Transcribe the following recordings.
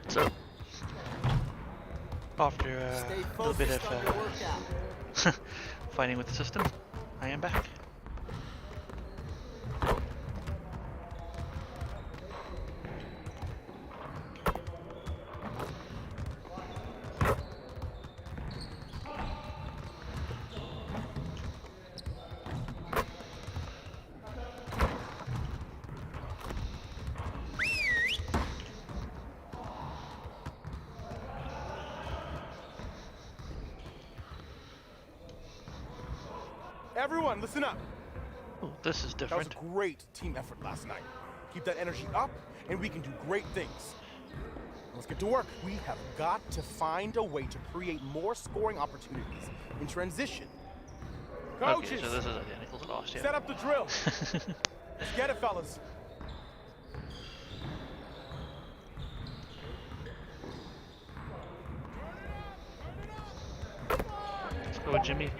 So, after a little bit of fighting with the system, I am back. Everyone, listen up. Oh, this is different. That was a great team effort last night. Keep that energy up, and we can do great things. Let's get to work. We have got to find a way to create more scoring opportunities in transition. Coaches, Okay, so this is identical to last year. set up the drill. Let's get it, fellas. Let's go with Jimmy.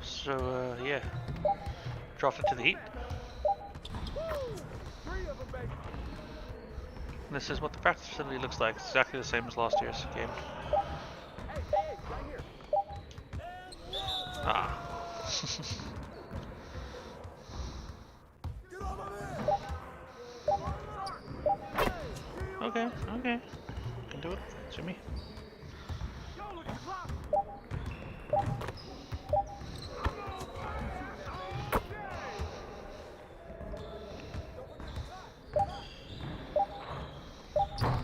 So, yeah. Dropped it to the Heat. This is what the practice facility looks like. It's exactly the same as last year's game. Ah. Okay, okay. Can do it. Jimmy.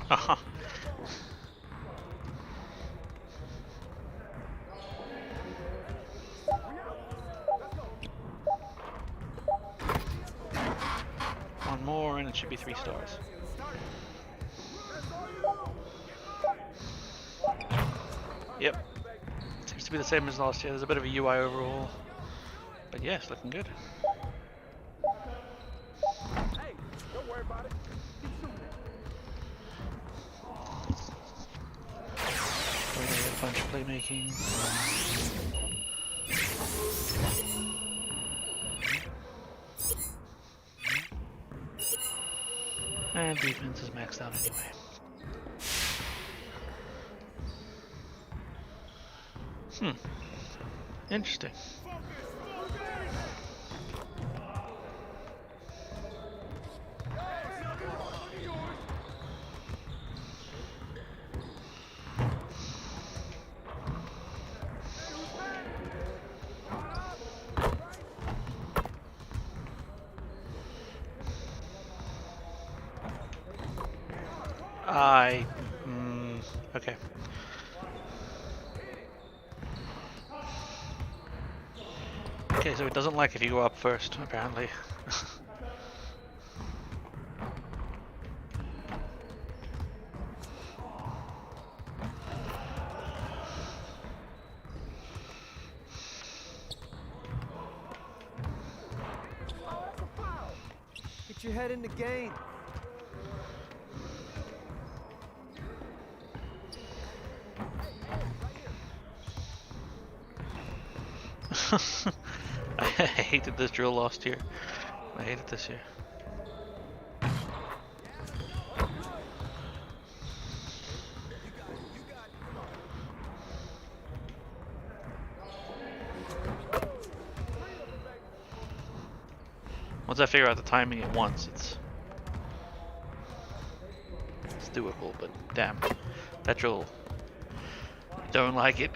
Haha. One more and it should be 3 stars. Yep. Seems to be the same as last year. There's a bit of a UI overhaul. But yes, looking good. Hey, don't worry about it. A bunch of playmaking. And defense is maxed out anyway. Interesting. Okay. Okay, so it doesn't like if you go up first, apparently. Get your head in the game. I hated this drill last year. I hate it this year. Once I figure out the timing at once, it's doable, but damn, that drill, don't like it.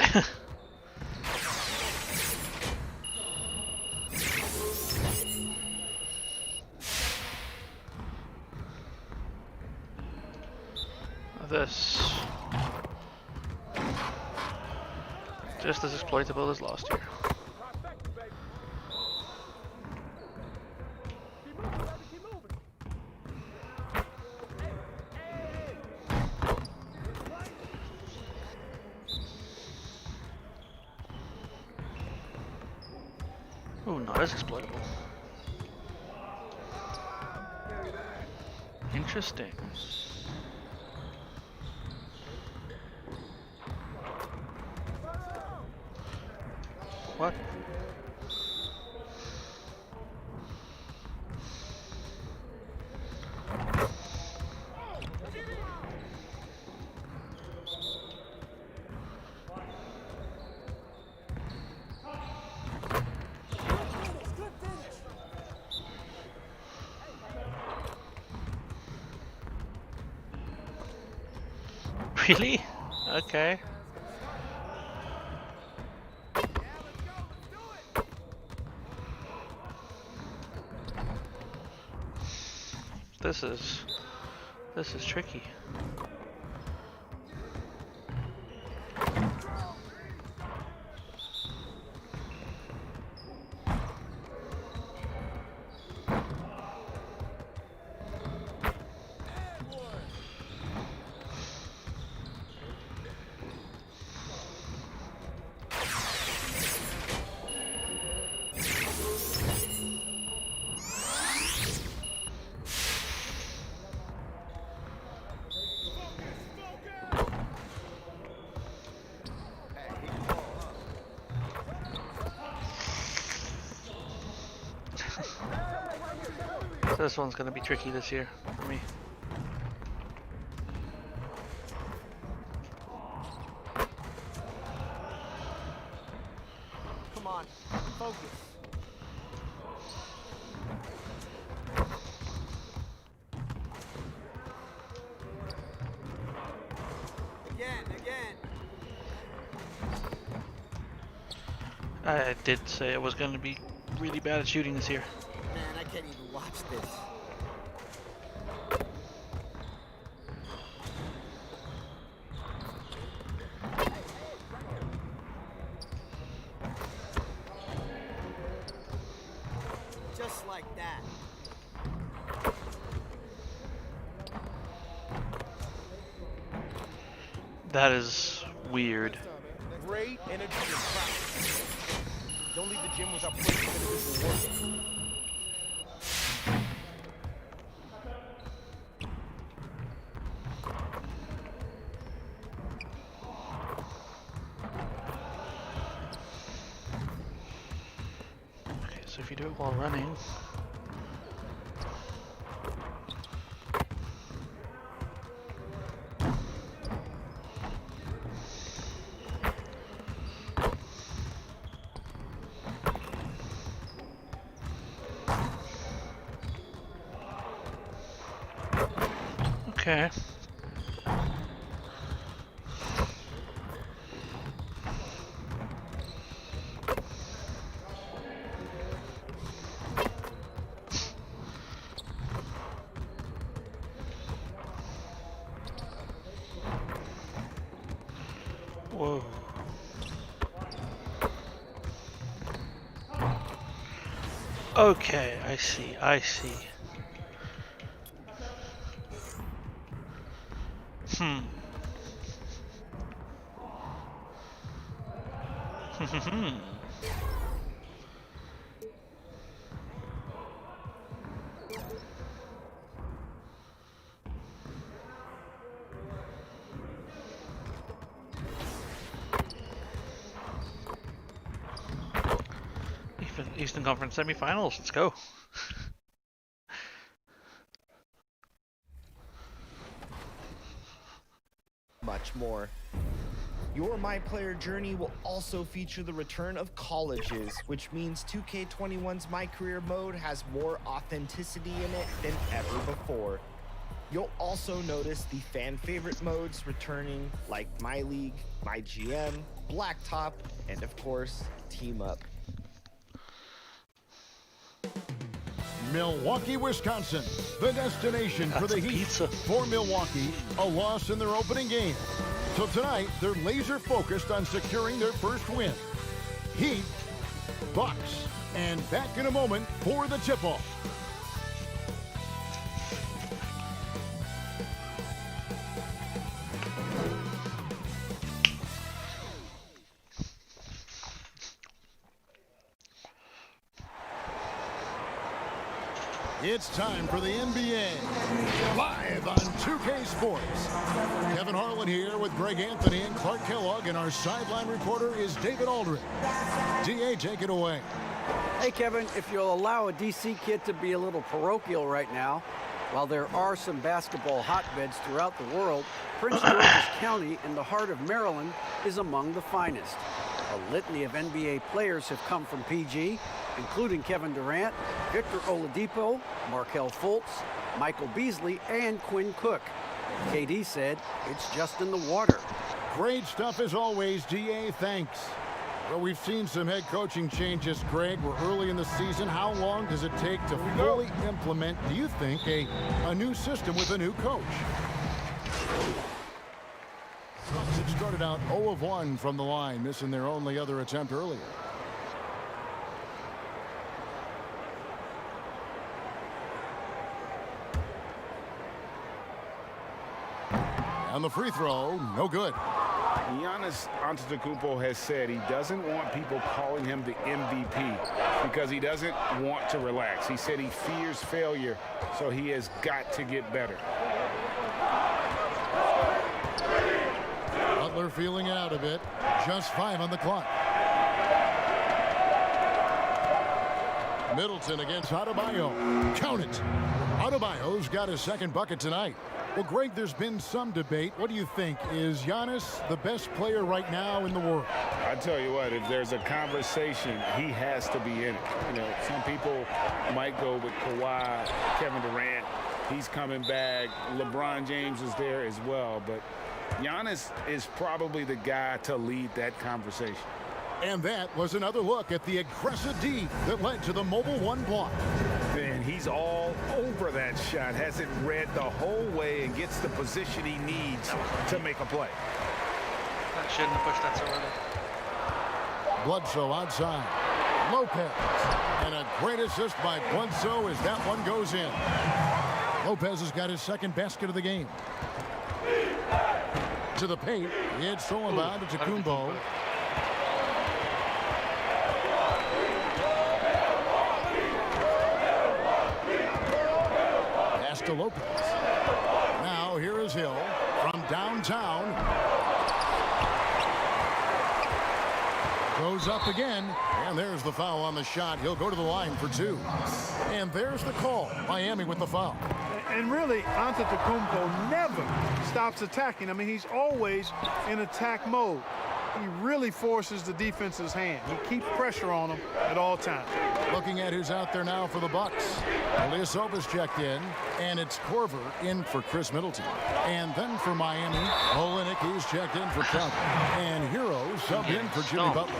This just as exploitable as last year. Oh, not as exploitable. Interesting. What? Really? Okay. This is tricky. So this one's gonna be tricky this year for me. Come on, focus. Again. I did say I was gonna be really bad at shooting this year. Man, I can't even watch this. Just like that. That is weird. Great energy and practice. Don't leave the gym without putting individual work. Okay, so if you do it while running. Okay. Whoa. Okay, I see. Hmm. Eastern Conference semifinals, let's go. Much more. Your My Player journey will also feature the return of colleges, which means 2K21's My Career mode has more authenticity in it than ever before. You'll also notice the fan favorite modes returning, like My League, My GM, Blacktop, and of course, Team Up. Milwaukee, Wisconsin, the destination for the Heat. Pizza. For Milwaukee, a loss in their opening game. So tonight, they're laser focused on securing their first win. Heat, Bucks, and back in a moment for the tip-off. It's time for the NBA, live on 2K Sports. Kevin Harlan here with Greg Anthony and Clark Kellogg, and our sideline reporter is David Aldridge. DA, take it away. Hey, Kevin, if you'll allow a DC kid to be a little parochial right now, while there are some basketball hotbeds throughout the world, Prince George's County in the heart of Maryland is among the finest. A litany of NBA players have come from PG, including Kevin Durant, Victor Oladipo, Markelle Fultz, Michael Beasley, and Quinn Cook. KD said, "It's just in the water." Great stuff as always, DA. Thanks. Well, we've seen some head coaching changes, Greg. We're early in the season. How long does it take to fully implement, do you think, a new system with a new coach? It started out 0 of 1 from the line, missing their only other attempt earlier. And the free throw, no good. Giannis Antetokounmpo has said he doesn't want people calling him the MVP because he doesn't want to relax. He said he fears failure, so he has got to get better. Butler feeling it out a bit. Just 5 on the clock. Middleton against Adebayo. Count it. Adebayo's got his second bucket tonight. Well, Greg, there's been some debate. What do you think? Is Giannis the best player right now in the world? I tell you what, if there's a conversation, he has to be in it. You know, some people might go with Kawhi, Kevin Durant. He's coming back. LeBron James is there as well. But Giannis is probably the guy to lead that conversation. And that was another look at the aggressive D that led to the Mobile One block. And he's all over that shot, has it read the whole way, and gets the position he needs to make a play. That shouldn't have pushed that so early. Bledsoe outside. Lopez. And a great assist by Bledsoe as that one goes in. Lopez has got his second basket of the game. To the paint. It's stolen by Antetokounmpo. To Lopez. Now here is Hill from downtown. Goes up again, and there's the foul on the shot. He'll go to the line for 2. And there's the call. Miami with the foul. And really, Antetokounmpo never stops attacking. I mean, he's always in attack mode. He really forces the defense's hand. He keeps pressure on him at all times. Looking at who's out there now for the Bucks. Ilyasova's checked in, and it's Korver in for Chris Middleton. And then for Miami, Olynyk is checked in for Trump. And Hero subbed in for Jimmy Butler.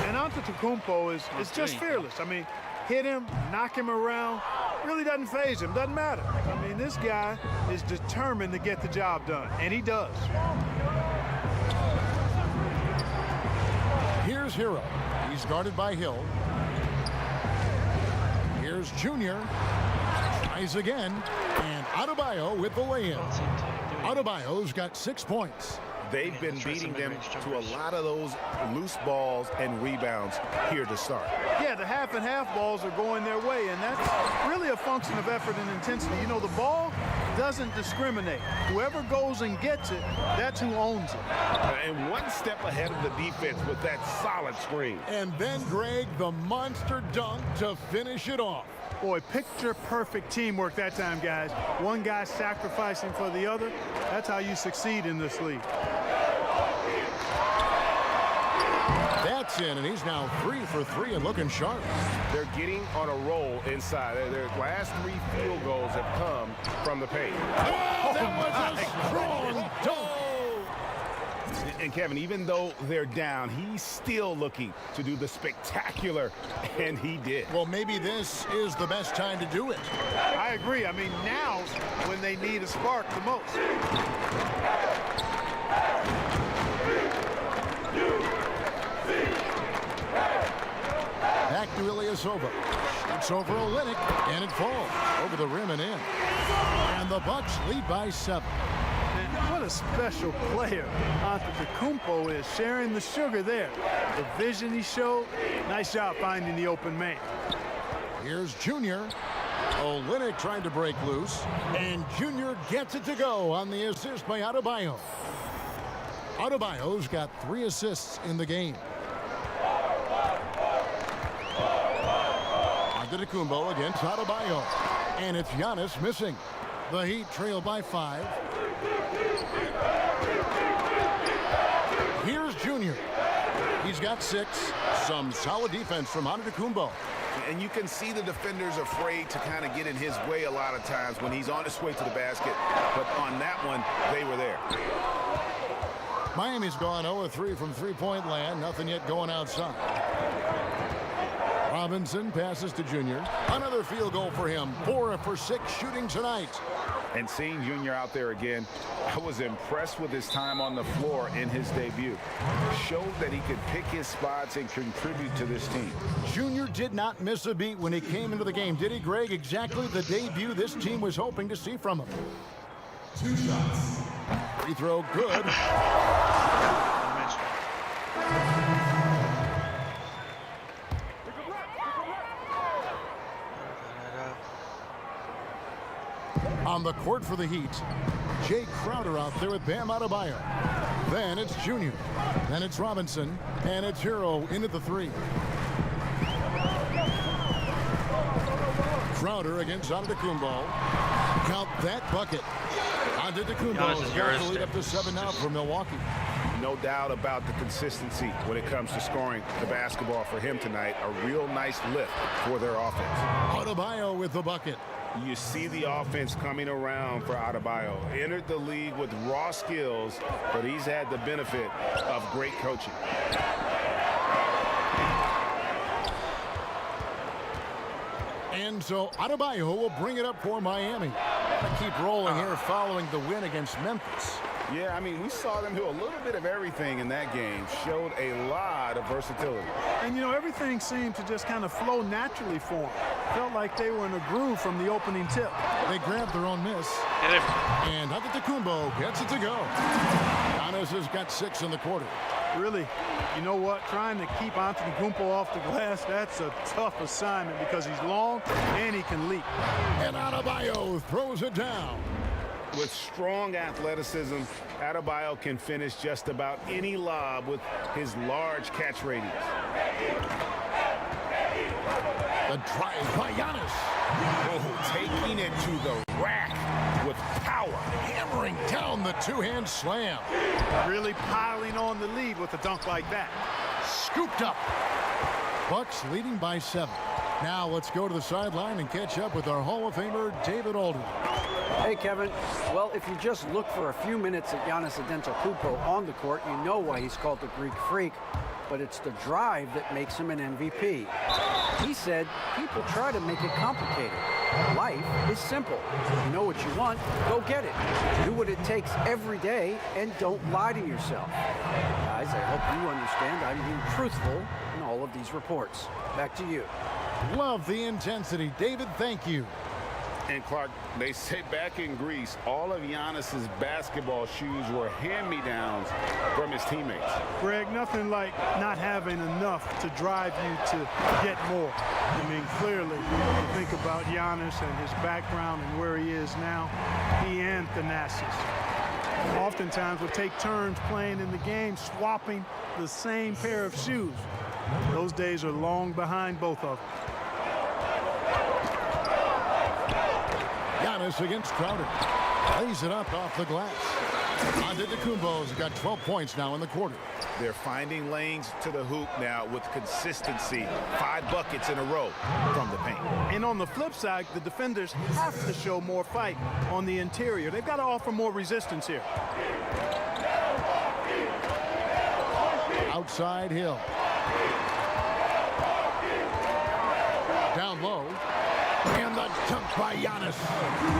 And Antetokounmpo is just fearless. I mean, hit him, knock him around, really doesn't faze him, doesn't matter. I mean, this guy is determined to get the job done, and he does. Here's Hero. He's guarded by Hill. Here's Junior. Tries again. And Adebayo with the lay-in. Adebayo's got 6 points. They've been beating them to a lot of those loose balls and rebounds here to start. Yeah, the half and half balls are going their way, and that's really a function of effort and intensity. You know, the ball doesn't discriminate. Whoever goes and gets it, that's who owns it. And one step ahead of the defense with that solid screen. And then, Greg, the monster dunk to finish it off. Boy, picture-perfect teamwork that time, guys. One guy sacrificing for the other. That's how you succeed in this league. That's in, and he's now 3 for 3 and looking sharp. They're getting on a roll inside. Their last 3 field goals have come from the paint. Oh, that was a strong dunk. And Kevin, even though they're down, he's still looking to do the spectacular, and he did. Well, maybe this is the best time to do it. I agree. I mean, now's when they need a spark the most. Back to Ilyasova. It's over Olynyk, and it falls over the rim and in. And the Bucks lead by 7. And what a special player Antetokounmpo is, sharing the sugar there. The vision he showed, nice job finding the open man. Here's Junior. Olynyk trying to break loose. And Junior gets it to go on the assist by Adebayo. Adebayo's got 3 assists in the game. Antetokounmpo against Adebayo. And it's Giannis missing. The Heat trail by 5. Here's Junior. He's got 6. Some solid defense from Antetokounmpo. And you can see the defenders afraid to kind of get in his way a lot of times when he's on his way to the basket. But on that one, they were there. Miami's gone 0-3 from three-point land. Nothing yet going outside. Robinson passes to Junior. Another field goal for him. 4 for 6 shooting tonight. And seeing Junior out there again, I was impressed with his time on the floor in his debut. Showed that he could pick his spots and contribute to this team. Junior did not miss a beat when he came into the game, did he, Greg? Exactly the debut this team was hoping to see from him. 2 shots. Free throw good. On the court for the Heat, Jay Crowder out there with Bam Adebayo. Then it's Junior. Then it's Robinson. And it's Hero into the 3. Crowder against Antetokounmpo. Count that bucket. Antetokounmpo's got the lead up to 7 now for Milwaukee. No doubt about the consistency when it comes to scoring the basketball for him tonight. A real nice lift for their offense. Adebayo with the bucket. You see the offense coming around for Adebayo. Entered the league with raw skills, but he's had the benefit of great coaching. And so Adebayo will bring it up for Miami. They keep rolling here following the win against Memphis. Yeah, I mean, we saw them do a little bit of everything in that game. Showed a lot of versatility. And, you know, everything seemed to just kind of flow naturally for them. Felt like they were in a groove from the opening tip. They grabbed their own miss. And Antetokounmpo gets it to go. Giannis has got 6 in the quarter. Really, you know what? Trying to keep Antetokounmpo off the glass, that's a tough assignment because he's long and he can leap. And Adebayo throws it down. With strong athleticism, Adebayo can finish just about any lob with his large catch radius. The drive by Giannis. Oh, taking it to the rack with power. Hammering down the 2-hand slam. Really piling on the lead with a dunk like that. Scooped up. Bucks leading by 7. Now let's go to the sideline and catch up with our Hall of Famer, David Aldridge. Hey, Kevin. Well, if you just look for a few minutes at Giannis Antetokounmpo on the court, you know why he's called the Greek Freak. But it's the drive that makes him an MVP. He said people try to make it complicated. Life is simple. You know what you want, go get it. Do what it takes every day and don't lie to yourself. Guys, I hope you understand I'm being truthful in all of these reports. Back to you. Love the intensity. David, thank you. And Clark, they say back in Greece, all of Giannis's basketball shoes were hand-me-downs from his teammates. Greg, nothing like not having enough to drive you to get more. I mean, clearly, you think about Giannis and his background and where he is now, he and Thanasis oftentimes would take turns playing in the game, swapping the same pair of shoes. Those days are long behind both of them. Giannis against Crowder. Lays it up off the glass. Antetokounmpo's got 12 points now in the quarter. They're finding lanes to the hoop now with consistency. 5 buckets in a row from the paint. And on the flip side, the defenders have to show more fight on the interior. They've got to offer more resistance here. Outside Hill. Down low. And the dunk by Giannis.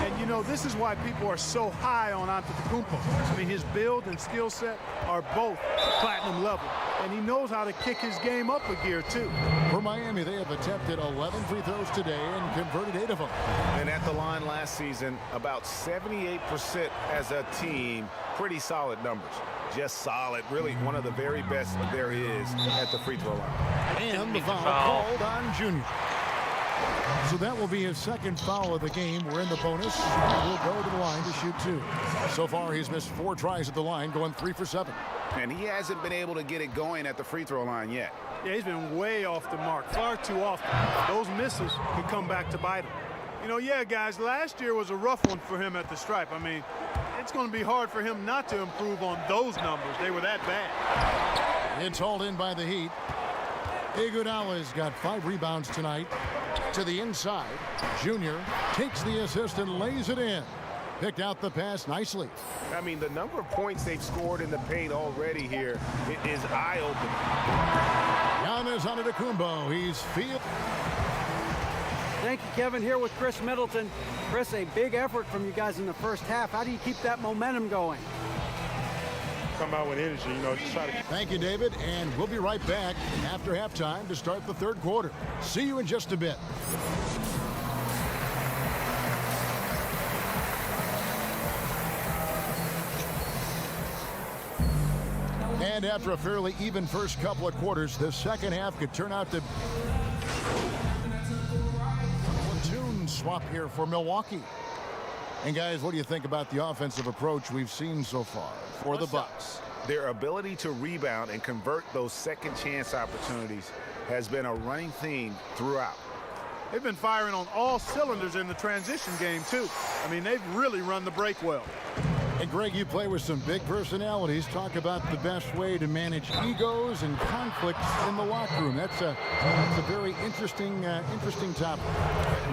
And, you know, this is why people are so high on Antetokounmpo. I mean, his build and skill set are both platinum level. And he knows how to kick his game up a gear, too. For Miami, they have attempted 11 free throws today and converted 8 of them. And at the line last season, about 78% as a team. Pretty solid numbers. Just solid. Really one of the very best there is at the free throw line. And the foul called on Junior. So that will be his second foul of the game. We're in the bonus. He'll go to the line to shoot 2. So far, he's missed 4 tries at the line, going 3 for 7. And he hasn't been able to get it going at the free throw line yet. Yeah, he's been way off the mark, far too often. Those misses could come back to bite him. You know, yeah, guys, last year was a rough one for him at the stripe. I mean, it's going to be hard for him not to improve on those numbers. They were that bad. It's hauled in by the Heat. Iguodala's got 5 rebounds tonight. To the inside, Junior takes the assist and lays it in. Picked out the pass nicely. I mean, the number of points they've scored in the paint already here is eye-opening. Giannis Antetokounmpo, he's field. Thank you, Kevin. Here with Chris Middleton. Chris, a big effort from you guys in the first half. How do you keep that momentum going? Come out with energy, you know, just try to. Thank you, David, and we'll be right back after halftime to start the third quarter. See you in just a bit. And after a fairly even first couple of quarters, the second half could turn out to platoon swap here for Milwaukee. And guys, what do you think about the offensive approach we've seen so far for the Bucks? Their ability to rebound and convert those second chance opportunities has been a running theme throughout. They've been firing on all cylinders in the transition game, too. I mean, they've really run the break well. And Greg, you play with some big personalities. Talk about the best way to manage egos and conflicts in the locker room. That's a very interesting topic.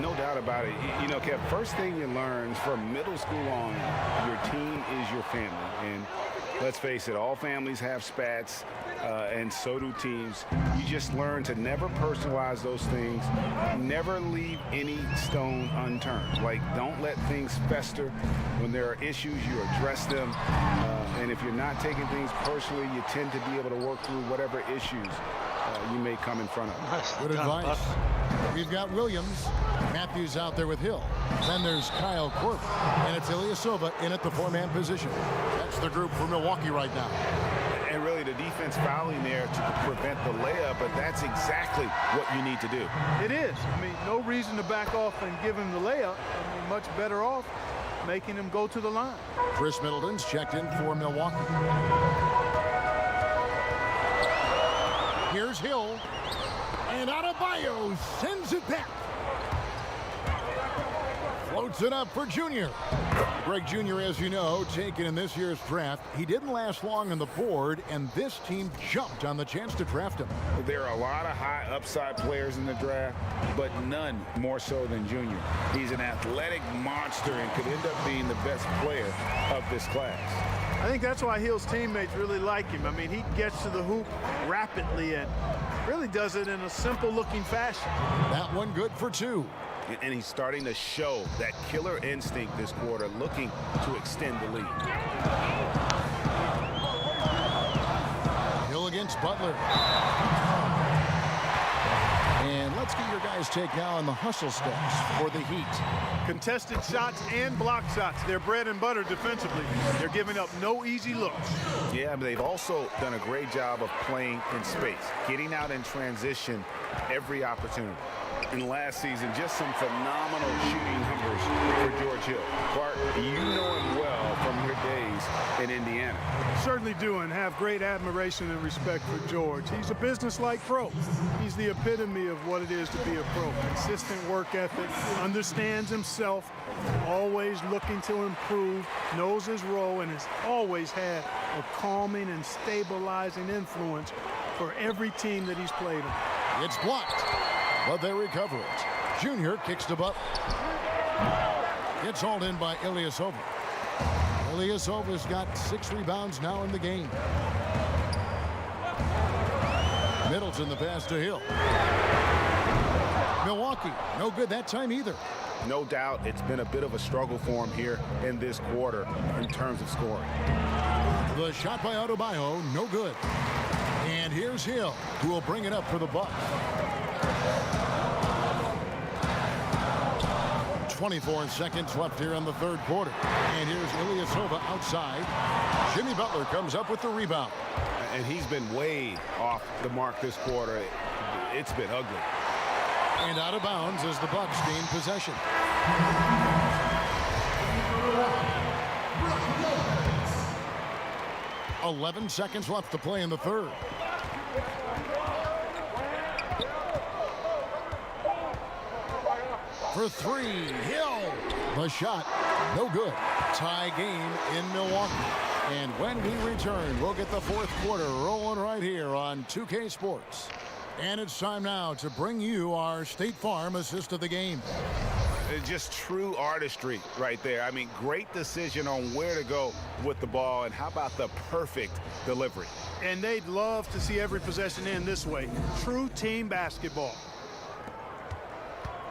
No doubt about it. You know, Kev, first thing you learn from middle school on, your team is your family. And let's face it, all families have spats, and so do teams. You just learn to never personalize those things, never leave any stone unturned. Like, don't let things fester. When there are issues, you address them. And if you're not taking things personally, you tend to be able to work through whatever issues you may come in front of. Good advice. We've got Williams. Matthews out there with Hill. Then there's Kyle Korver. And it's Ilyasova in at the 4-man position. That's the group for Milwaukee right now. And really the defense fouling there to prevent the layup, but that's exactly what you need to do. It is. I mean, no reason to back off and give him the layup. I mean, much better off making him go to the line. Chris Middleton's checked in for Milwaukee. Here's Hill. And Adebayo sends it back. Floats it up for Junior. Greg Jr., as you know, taken in this year's draft. He didn't last long on the board, and this team jumped on the chance to draft him. There are a lot of high upside players in the draft, but none more so than Junior. He's an athletic monster and could end up being the best player of this class. I think that's why Hill's teammates really like him. I mean, he gets to the hoop rapidly and really does it in a simple-looking fashion. That one good for 2. And he's starting to show that killer instinct this quarter, looking to extend the lead. Hill against Butler. And let's get your guys' take now on the hustle steps for the Heat. Contested shots and block shots. They're bread and butter defensively. They're giving up no easy looks. Yeah, but they've also done a great job of playing in space, getting out in transition every opportunity. And last season, just some phenomenal shooting numbers for George Hill. Clark, you know him well from your days in Indiana. Certainly do, and have great admiration and respect for George. He's a business-like pro. He's the epitome of what it is to be a pro. Consistent work ethic, understands himself, always looking to improve, knows his role, and has always had a calming and stabilizing influence for every team that he's played in. It's blocked, but they recover it. Junior kicks to Butler. It's hauled in by Ilyasova. Ilyasova's got 6 rebounds now in the game. Middleton the pass to Hill. Milwaukee, no good that time either. No doubt it's been a bit of a struggle for him here in this quarter in terms of scoring. The shot by Adebayo, no good. And here's Hill, who will bring it up for the Bucks. 24 seconds left here in the third quarter. And here's Ilyasova outside. Jimmy Butler comes up with the rebound. And he's been way off the mark this quarter. It's been ugly. And out of bounds as the Bucks gain possession. Brook Lopez. 11 seconds left to play in the third. For three, Hill. The shot, no good. Tie game in Milwaukee. And when we return, we'll get the fourth quarter rolling right here on 2K Sports. And it's time now to bring you our State Farm assist of the game. It's just true artistry right there. I mean, great decision on where to go with the ball, and how about the perfect delivery? And they'd love to see every possession end this way. True team basketball.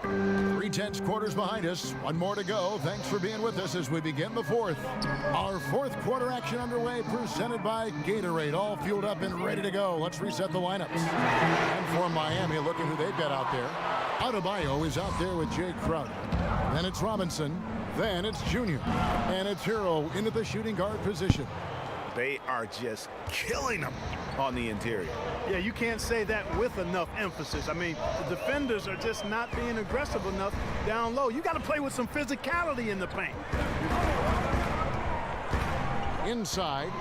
3/10 quarters behind us. One more to go. Thanks for being with us as we begin the fourth. Our fourth quarter action underway, presented by Gatorade. All fueled up and ready to go. Let's reset the lineups. And for Miami, look at who they've got out there. Adebayo is out there with Jay Crowder. Then it's Robinson. Then it's Junior. And it's Hero into the shooting guard position. They are just killing them on the interior. Yeah, you can't say that with enough emphasis. I mean, the defenders are just not being aggressive enough down low. You got to play with some physicality in the paint. Inside.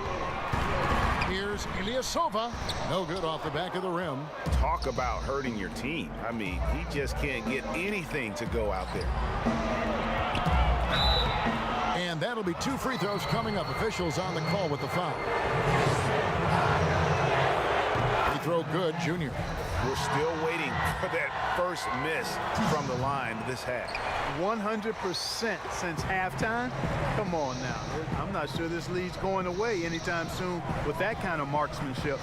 Here's Ilyasova. No good off the back of the rim. Talk about hurting your team. I mean, he just can't get anything to go out there. And that'll be 2 free throws coming up. Officials on the call with the foul. Free throw good, Junior. We're still waiting for that first miss from the line this half. 100% since halftime. Come on now. I'm not sure this lead's going away anytime soon with that kind of marksmanship.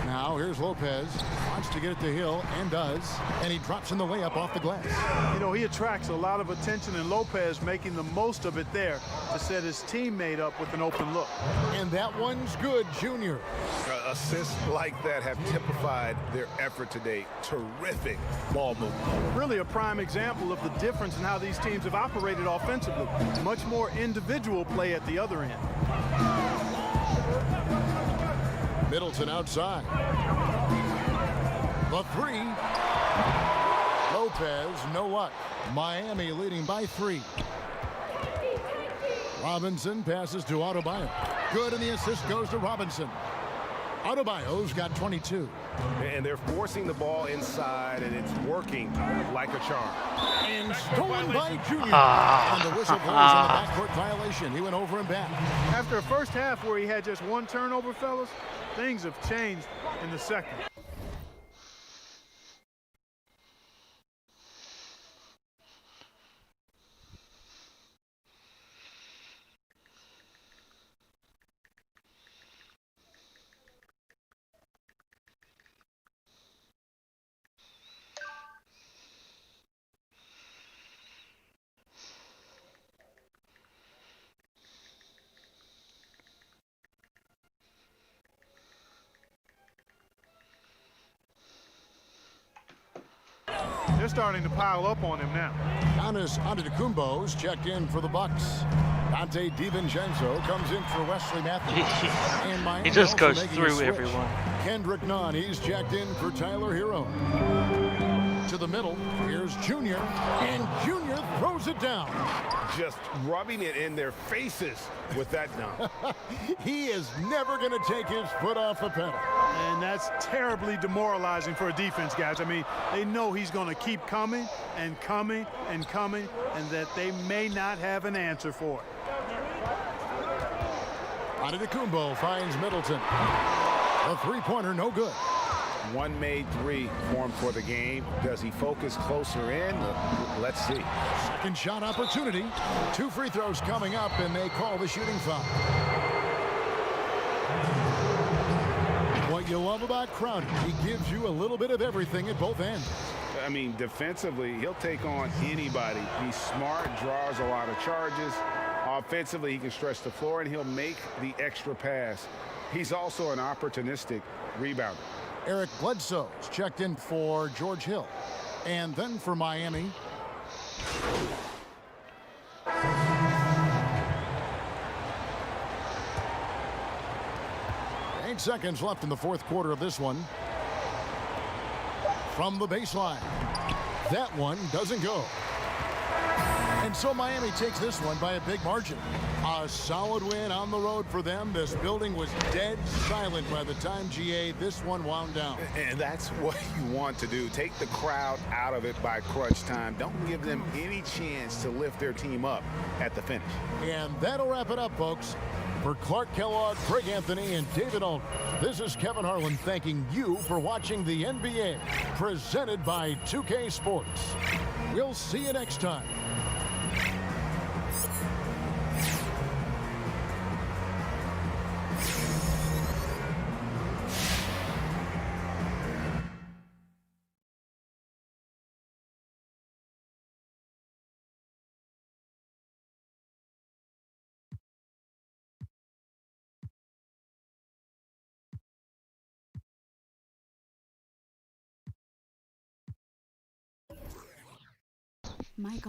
Now here's Lopez. Wants to get it to Hill and does. And he drops in the layup off the glass. You know, he attracts a lot of attention, and Lopez making the most of it there to set his teammate up with an open look. And that one's good, Junior. Assists like that have typified their effort today. Terrific ball movement. Really a prime example of the difference in how these teams have operated offensively. Much more individual play at the other end. Middleton outside. The three. Lopez, no luck. Miami leading by 3. Robinson passes to Adebayo. Good, and the assist goes to Robinson. Adebayo's got 22. And they're forcing the ball inside, and it's working like a charm. And stolen by Junior. And the whistle blows on the backcourt violation. He went over and back. After a first half where he had just 1 turnover, fellas, things have changed in the second. They're starting to pile up on him now. Giannis Antetokounmpo's checked in for the Bucks. Dante DiVincenzo comes in for Wesley Matthews. And Miami He just also goes making a through switch. everyone. Kendrick Nunn, he's checked in for Tyler Hero. To the middle, here's Junior, and Junior throws it down. Just rubbing it in their faces with that dunk. He is never going to take his foot off the pedal. And that's terribly demoralizing for a defense, guys. I mean, they know he's going to keep coming and coming and coming, and that they may not have an answer for it. Antetokounmpo finds Middleton. A three-pointer, no good. One made 3 for him for the game. Does he focus closer in? Let's see. Second shot opportunity. 2 free throws coming up, and they call the shooting foul. What you love about Crowder, he gives you a little bit of everything at both ends. I mean, defensively, he'll take on anybody. He's smart, draws a lot of charges. Offensively, he can stretch the floor, and he'll make the extra pass. He's also an opportunistic rebounder. Eric Bledsoe's checked in for George Hill. And then for Miami, 8 seconds left in the fourth quarter of this one. from the baseline. That one doesn't go. And so Miami takes this one by a big margin. A solid win on the road for them. This building was dead silent by the time, GA, this one wound down. And that's what you want to do. Take the crowd out of it by crunch time. Don't give them any chance to lift their team up at the finish. And that'll wrap it up, folks. For Clark Kellogg, Craig Anthony, and David Alt, this is Kevin Harlan thanking you for watching the NBA, presented by 2K Sports. We'll see you next time.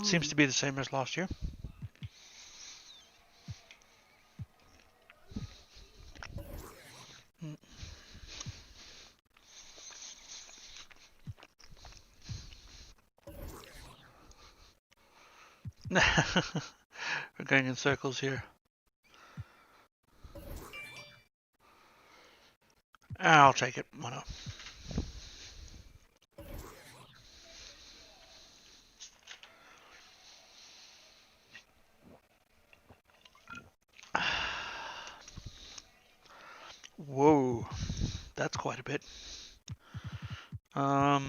Seems to be the same as last year. We're going in circles here. I'll take it. Why not? Whoa, that's quite a bit. I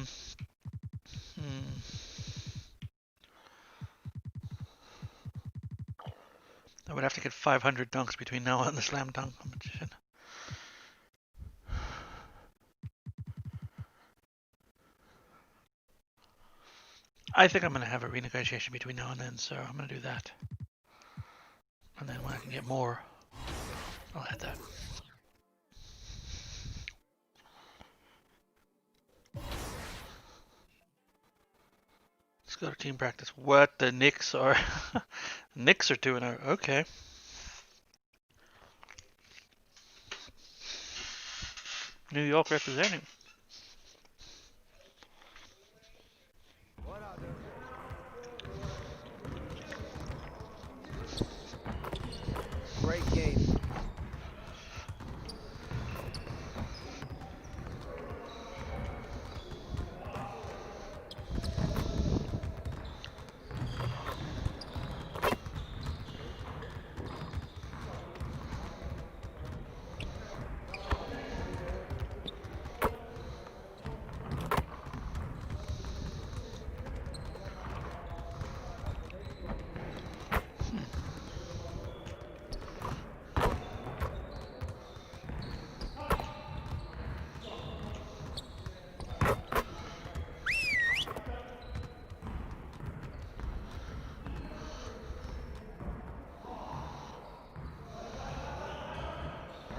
would have to get 500 dunks between now and the slam dunk competition. I think I'm going to have a renegotiation between now and then, so I'm going to do that. And then when I can get more, I'll add that. Let's go to team practice. What? The Knicks are... Knicks are 2-0. Okay. New York representing. Great game.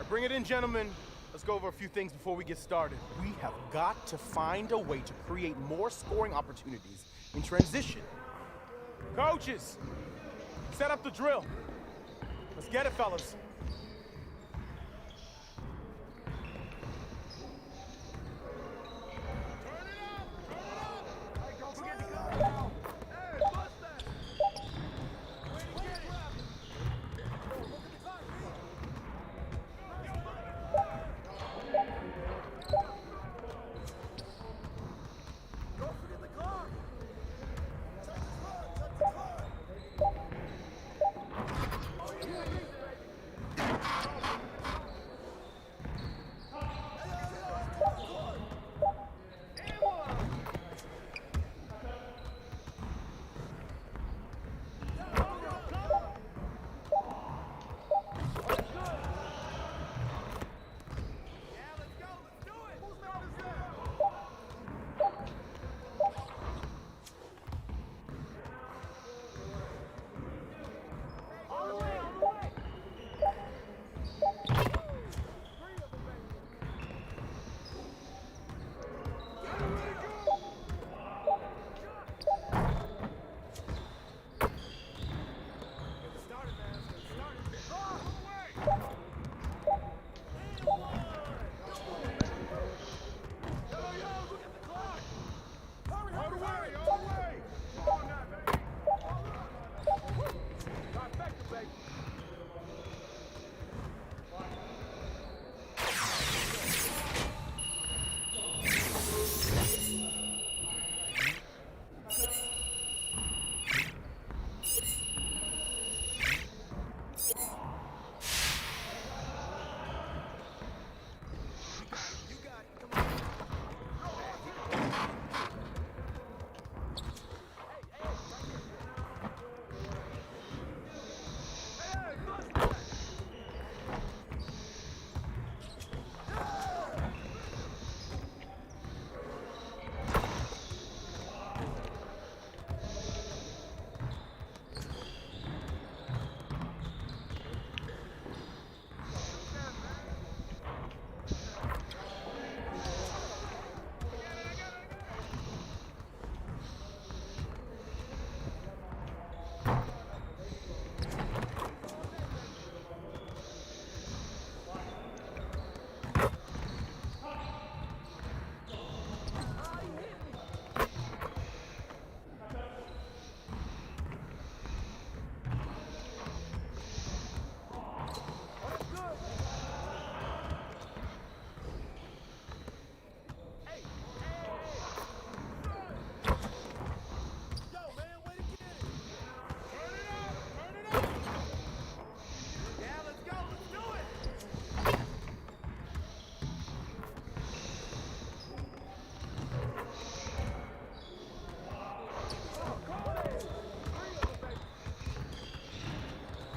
Bring it in, gentlemen. Let's go over a few things before we get started. We have got to find a way to create more scoring opportunities in transition. Coaches, set up the drill. Let's get it, fellas.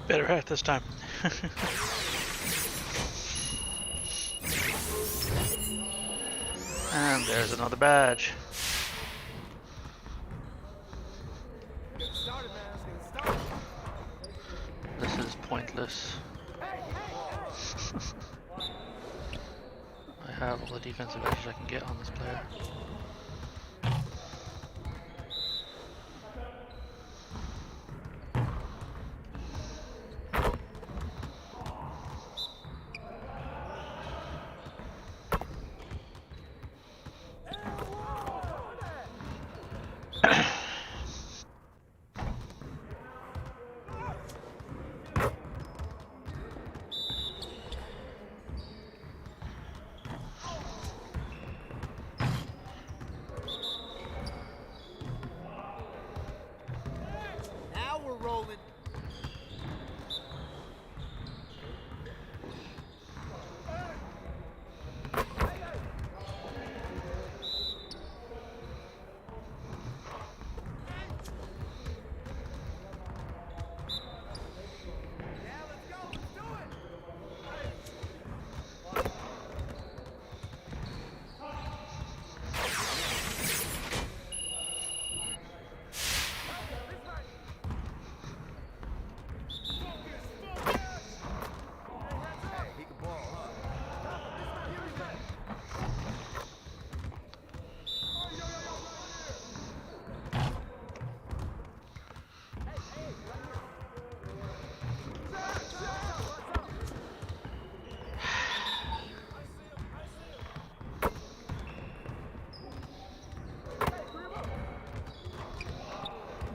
Better hat this time. And there's another badge. This is pointless. I have all the defensive edges I can get on this player. Now we're rolling.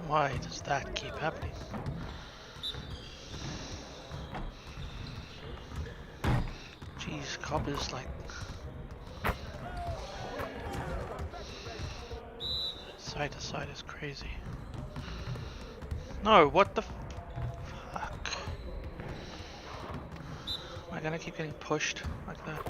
Why does that keep happening? Jeez, Cobb is like... side to side is crazy. No, what the fuck? Am I gonna keep getting pushed like that?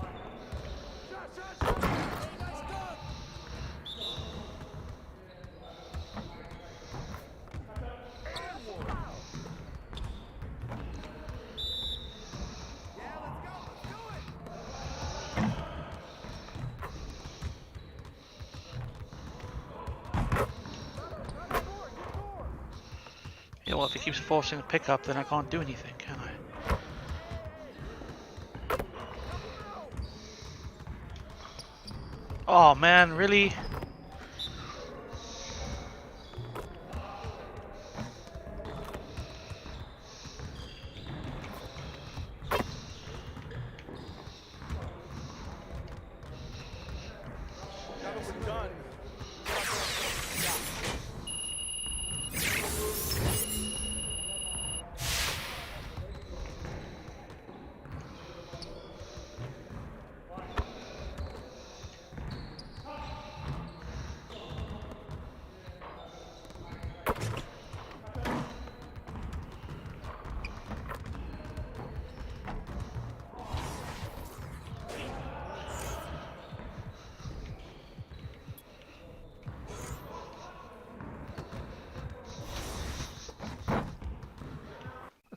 Yeah, well, if he keeps forcing the pickup, then I can't do anything, can I? Oh man, really? Now that we're done,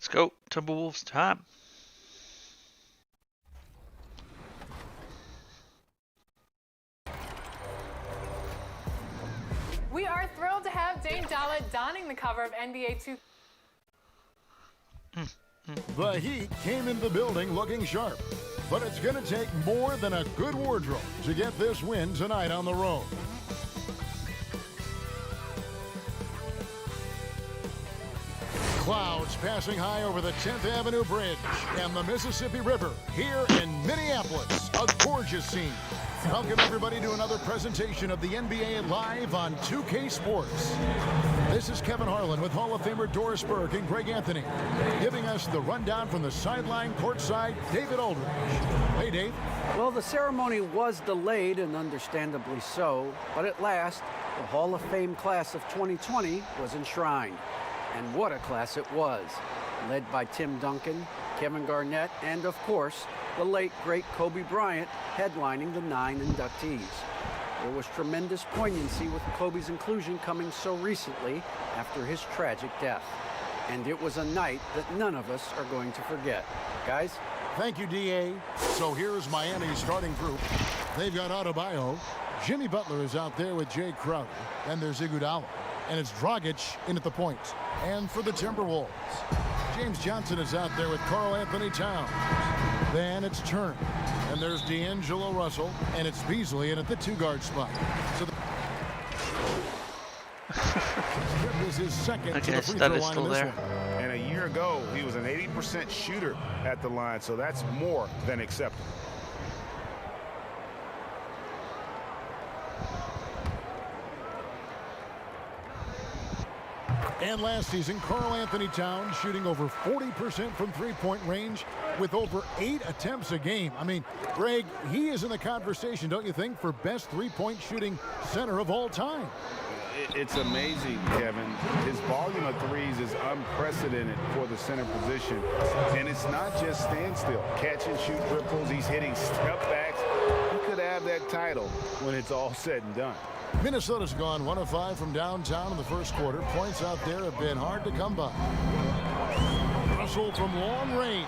Let's go, Timberwolves time. We are thrilled to have Dame Dalla donning the cover of NBA 2K. The Heat came into the building looking sharp, but it's going to take more than a good wardrobe to get this win tonight on the road. Clouds passing high over the 10th Avenue Bridge and the Mississippi River here in Minneapolis. A gorgeous scene. Welcome everybody to another presentation of the NBA live on 2K Sports. This is Kevin Harlan with Hall of Famer Doris Burke and Greg Anthony, giving us the rundown from the sideline courtside, David Aldridge. Hey, Dave. Well, the ceremony was delayed, and understandably so, but at last, the Hall of Fame class of 2020 was enshrined. And what a class it was, led by Tim Duncan, Kevin Garnett, and of course, the late, great Kobe Bryant headlining the 9 inductees. There was tremendous poignancy with Kobe's inclusion coming so recently after his tragic death. And it was a night that none of us are going to forget. Guys? Thank you, D.A. So here's Miami's starting group. They've got Adebayo. Jimmy Butler is out there with Jay Crowder. Then there's Iguodala. And it's Dragic in at the point. And for the Timberwolves, James Johnson is out there with Karl Anthony Towns. Then it's Turner. And there's D'Angelo Russell. And it's Beasley in at the 2-guard spot. So the is his second to the free throw line in this one. And a year ago, he was an 80% shooter at the line, so that's more than acceptable. And last season, Karl Anthony Towns shooting over 40% from three-point range with over 8 attempts a game. I mean, Greg, he is in the conversation, don't you think, for best three-point shooting center of all time? It's amazing, Kevin. His volume of threes is unprecedented for the center position. And it's not just standstill. Catch and shoot triples. He's hitting step backs. He could have that title when it's all said and done. Minnesota's gone 1 of 5 from downtown in the first quarter. Points out there have been hard to come by. Russell from long range.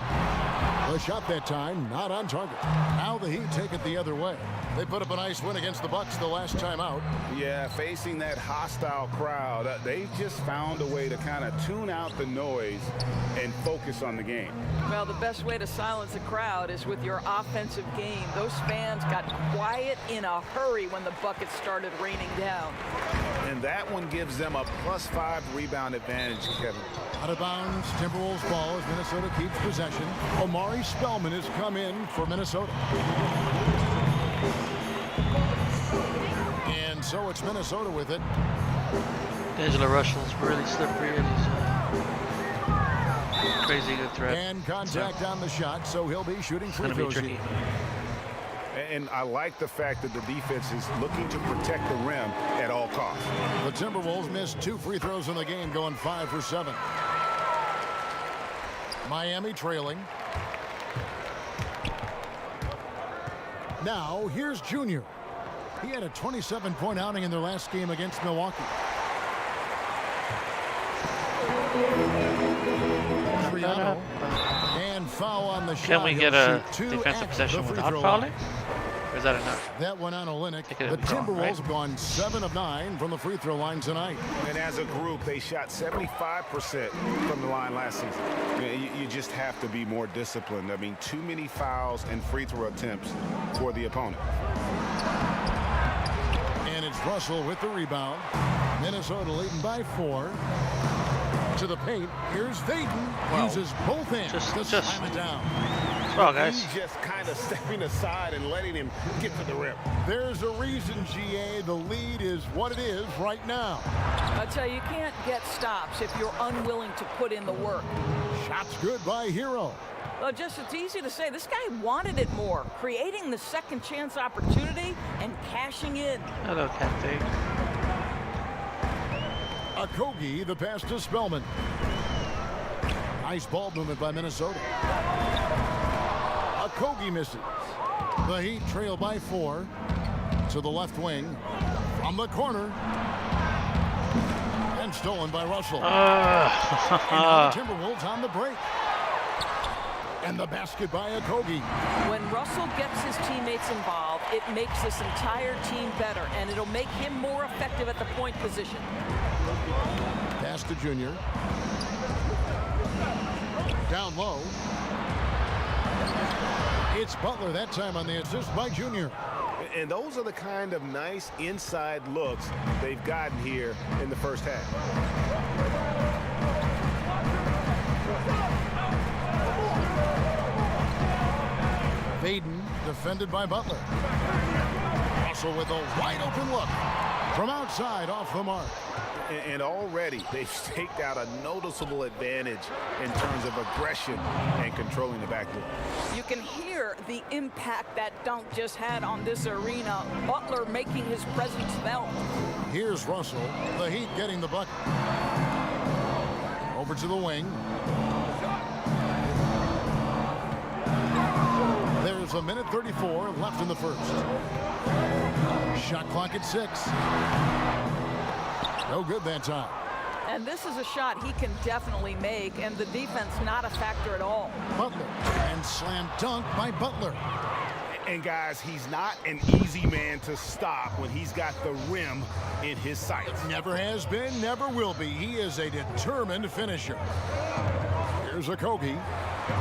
The shot that time not on target. Now the Heat take it the other way. They put up a nice win against the Bucks the last time out. Yeah, facing that hostile crowd, they just found a way to kind of tune out the noise and focus on the game. Well, the best way to silence a crowd is with your offensive game. Those fans got quiet in a hurry when the buckets started raining down. And that one gives them a +5 rebound advantage, Kevin. Out of bounds, Timberwolves ball as Minnesota keeps possession. Omari Spellman has come in for Minnesota. And so it's Minnesota with it. D'Angelo Russell's really slippery and he's crazy good threat. And contact on the shot, so he'll be shooting free throws here. And I like the fact that the defense is looking to protect the rim at all costs. The Timberwolves missed 2 free throws in the game, going 5 for 7. Miami trailing. Now, here's Junior. He had a 27-point outing in their last game against Milwaukee. Triano. And foul on the shot. Can we get a defensive possession without fouling? Or is that enough? That went on Olynyk. The Timberwolves have gone 7 of 9 from the free throw line tonight. And as a group, they shot 75% from the line last season. You just have to be more disciplined. I mean, too many fouls and free throw attempts for the opponent. And it's Russell with the rebound. Minnesota leading by 4. To the paint. Here's Vaden. Wow. Uses both hands to slam it down. Well, guys. He's just kind of stepping aside and letting him get to the rim. There's a reason, GA. The lead is what it is right now. I tell you, you can't get stops if you're unwilling to put in the work. Shots good by Hero. Well, just it's easy to say. This guy wanted it more, creating the second chance opportunity and cashing in. Hello, Captain. Okogie, the pass to Spellman. Nice ball movement by Minnesota. Okogie misses. The Heat trail by 4 to the left wing from the corner. And stolen by Russell. And now the Timberwolves on the break. And the basket by Okogie. When Russell gets his teammates involved, it makes this entire team better, and it'll make him more effective at the point position. Pass to Junior. Down low. It's Butler that time on the assist by Junior. And those are the kind of nice inside looks they've gotten here in the first half. defended by Butler. Russell with a wide open look from outside off the mark. And already they've staked out a noticeable advantage in terms of aggression and controlling the backboard. You can hear the impact that dunk just had on this arena. Butler making his presence felt. Here's Russell, the Heat getting the bucket. Over to the wing. There's a minute 34 left in the first. Shot clock at 6. No good that time. And this is a shot he can definitely make, and the defense not a factor at all. Butler, and slam dunk by Butler. And guys, he's not an easy man to stop when he's got the rim in his sights. Never has been, never will be. He is a determined finisher. Here's Okogie.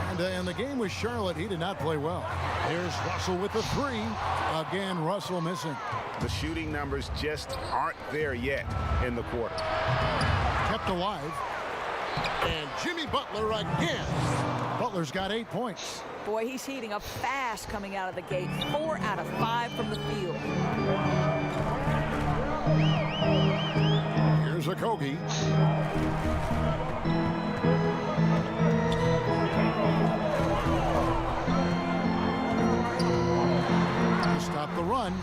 And in the game with Charlotte, he did not play well. Here's Russell with the 3. Again, Russell missing. The shooting numbers just aren't there yet in the quarter. Kept alive. And Jimmy Butler again. Butler's got 8 points. Boy, he's heating up fast coming out of the gate. 4 out of 5 from the field. Here's Okogie. Stop the run.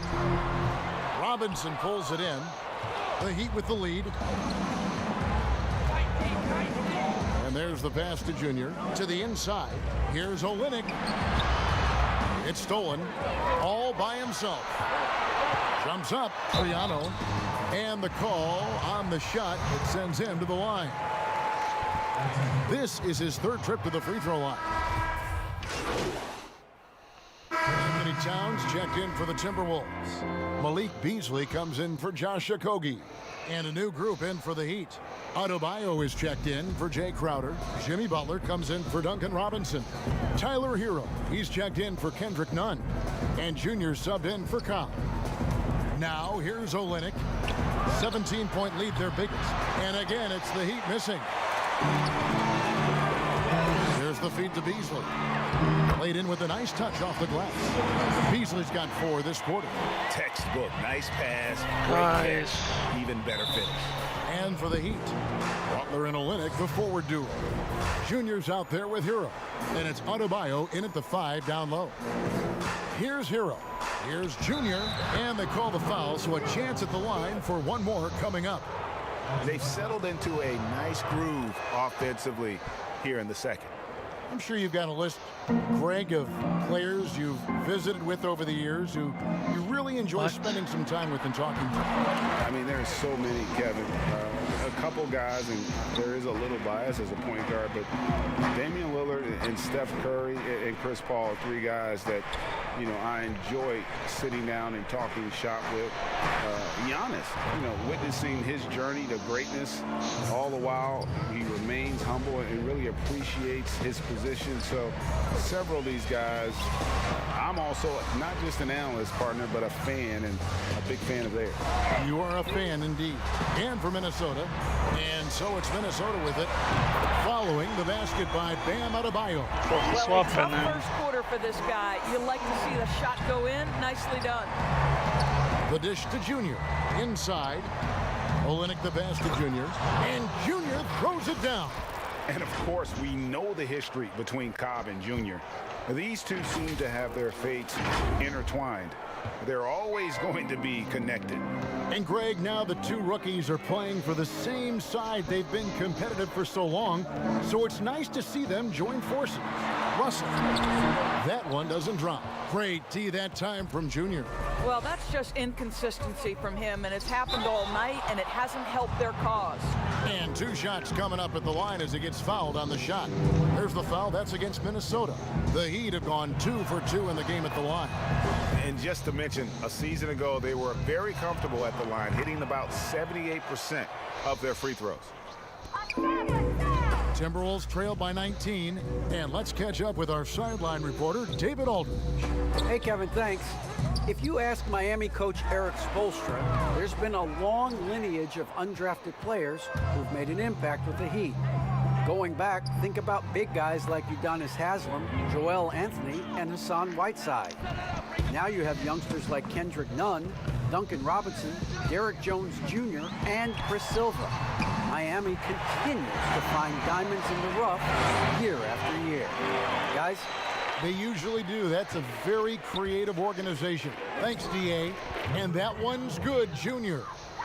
Robinson pulls it in. The Heat with the lead. And there's the pass to Junior. To the inside. Here's Olynyk. It's stolen. All by himself. Jumps up. Triano. And the call on the shot that sends him to the line. This is his 3rd trip to the free throw line. Anthony Towns checked in for the Timberwolves. Malik Beasley comes in for Josh Okogie. And a new group in for the Heat. Adebayo is checked in for Jay Crowder. Jimmy Butler comes in for Duncan Robinson. Tyler Hero, he's checked in for Kendrick Nunn. And Junior subbed in for Cobb. Now here's Olynyk. 17-point lead, their biggest. And again, it's the Heat missing. There's the feed to Beasley. Played in with a nice touch off the glass. Beasley's got 4 this quarter. Textbook, nice pass, great catch, even better finish. And for the Heat, Butler and Olynyk, the forward duo. Junior's out there with Hero. And it's Adebayo in at the 5 down low. Here's Hero. Here's Junior. And they call the foul, so a chance at the line for one more coming up. They've settled into a nice groove offensively here in the second. I'm sure you've got a list, Greg, of players you've visited with over the years who you really enjoy spending some time with and talking to. I mean, there's so many, Kevin. A couple guys, and there is a little bias as a point guard, but Damian Lillard and Steph Curry and Chris Paul, 3 guys that, you know, I enjoy sitting down and talking shop with. Giannis, you know, witnessing his journey to greatness, all the while he remains humble and really appreciates his position. So several of these guys, I'm also not just an analyst partner, but a fan, and a big fan of theirs. You are a fan indeed. And for Minnesota. And so it's Minnesota with it. Following the basket by Bam Adebayo. Well, a tough first quarter for this guy. You like to see the shot go in. Nicely done. The dish to Junior. Inside. Olynyk the pass to Junior. And Junior throws it down. And of course, we know the history between Cobb and Junior. These two seem to have their fates intertwined. They're always going to be connected. And Greg, now the 2 rookies are playing for the same side. They've been competitive for so long, so it's nice to see them join forces. Russell, that one doesn't drop. Great D that time from Junior. Well, that's just inconsistency from him, and it's happened all night, and it hasn't helped their cause. And 2 shots coming up at the line as he gets fouled on the shot. There's the foul. That's against Minnesota. The Heat have gone 2 for 2 in the game at the line. And just to mention, a season ago, they were very comfortable at the line, hitting about 78% of their free throws. Timberwolves trail by 19. And let's catch up with our sideline reporter, David Aldridge. Hey, Kevin, thanks. If you ask Miami coach Eric Spoelstra, there's been a long lineage of undrafted players who've made an impact with the Heat. Going back, think about big guys like Udonis Haslem, Joel Anthony, and Hassan Whiteside. Now you have youngsters like Kendrick Nunn, Duncan Robinson, Derek Jones Jr., and Chris Silva. Miami continues to find diamonds in the rough year after year. Guys? They usually do. That's a very creative organization. Thanks, DA. And that one's good, Junior.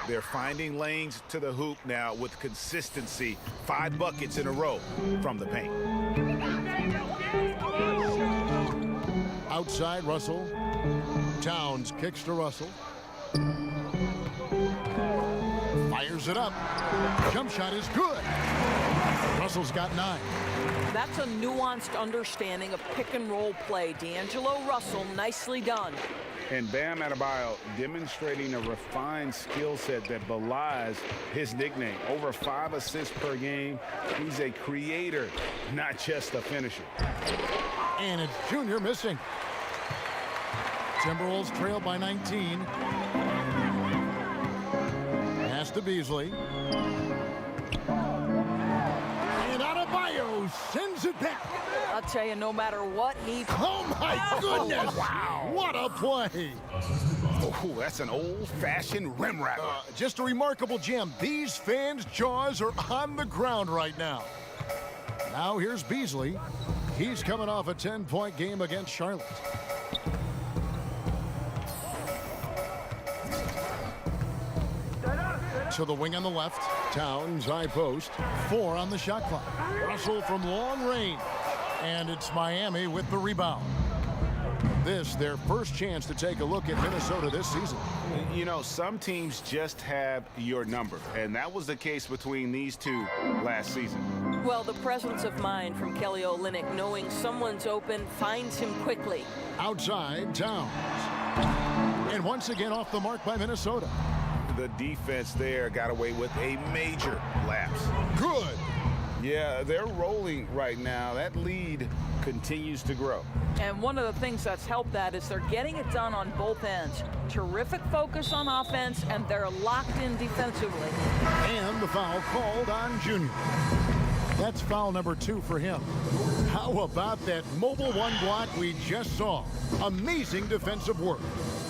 They're finding lanes to the hoop now with consistency. 5 buckets in a row from the paint. Outside, Russell. Towns kicks to Russell. Fires it up. Jump shot is good. Russell's got 9. That's a nuanced understanding of pick and roll play. D'Angelo Russell, nicely done. And Bam Adebayo demonstrating a refined skill set that belies his nickname. Over 5 assists per game. He's a creator, not just a finisher. And it's Junior missing. Timberwolves trail by 19. Pass to Beasley. And Adebayo sends it back. I'll tell you, no matter what he... Oh, my goodness. Wow. What a play. Oh, that's an old-fashioned rim wrapper. Just a remarkable gem. These fans' jaws are on the ground right now. Now here's Beasley. He's coming off a 10-point game against Charlotte. To the wing on the left. Towns, high post. 4 on the shot clock. Russell from long range. And it's Miami with the rebound. This, their first chance to take a look at Minnesota this season. You know, some teams just have your number, and that was the case between these two last season. Well, the presence of mind from Kelly Olynyk, knowing someone's open, finds him quickly. Outside, Towns. And once again off the mark by Minnesota. The defense there got away with a major lapse. Good. Yeah, they're rolling right now. That lead continues to grow. And one of the things that's helped that is they're getting it done on both ends. Terrific focus on offense, and they're locked in defensively. And the foul called on Junior. That's foul number 2 for him. How about that mobile 1 block we just saw? Amazing defensive work.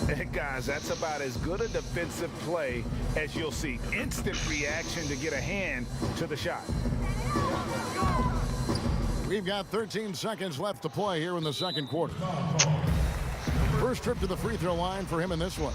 Hey guys, that's about as good a defensive play as you'll see. Instant reaction to get a hand to the shot. We've got 13 seconds left to play here in the second quarter. First trip to the free throw line for him in this one.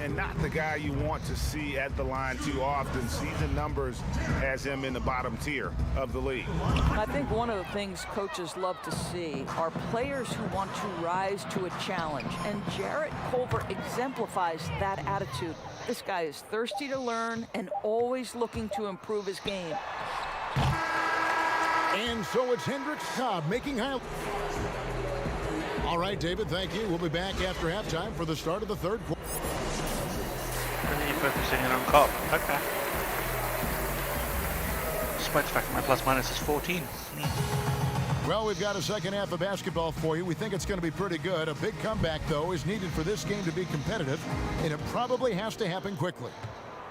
And not the guy you want to see at the line too often. Season numbers has him in the bottom tier of the league. I think one of the things coaches love to see are players who want to rise to a challenge. And Jarrett Culver exemplifies that attitude. This guy is thirsty to learn and always looking to improve his game. And so it's Hendricks Cobb making high. All right, David, thank you. We'll be back after halftime for the start of the third quarter. And then you're focusing in on Cobb. Okay. Despite the fact my plus minus is 14. Well, we've got a second half of basketball for you. We think it's going to be pretty good. A big comeback, though, is needed for this game to be competitive, and it probably has to happen quickly.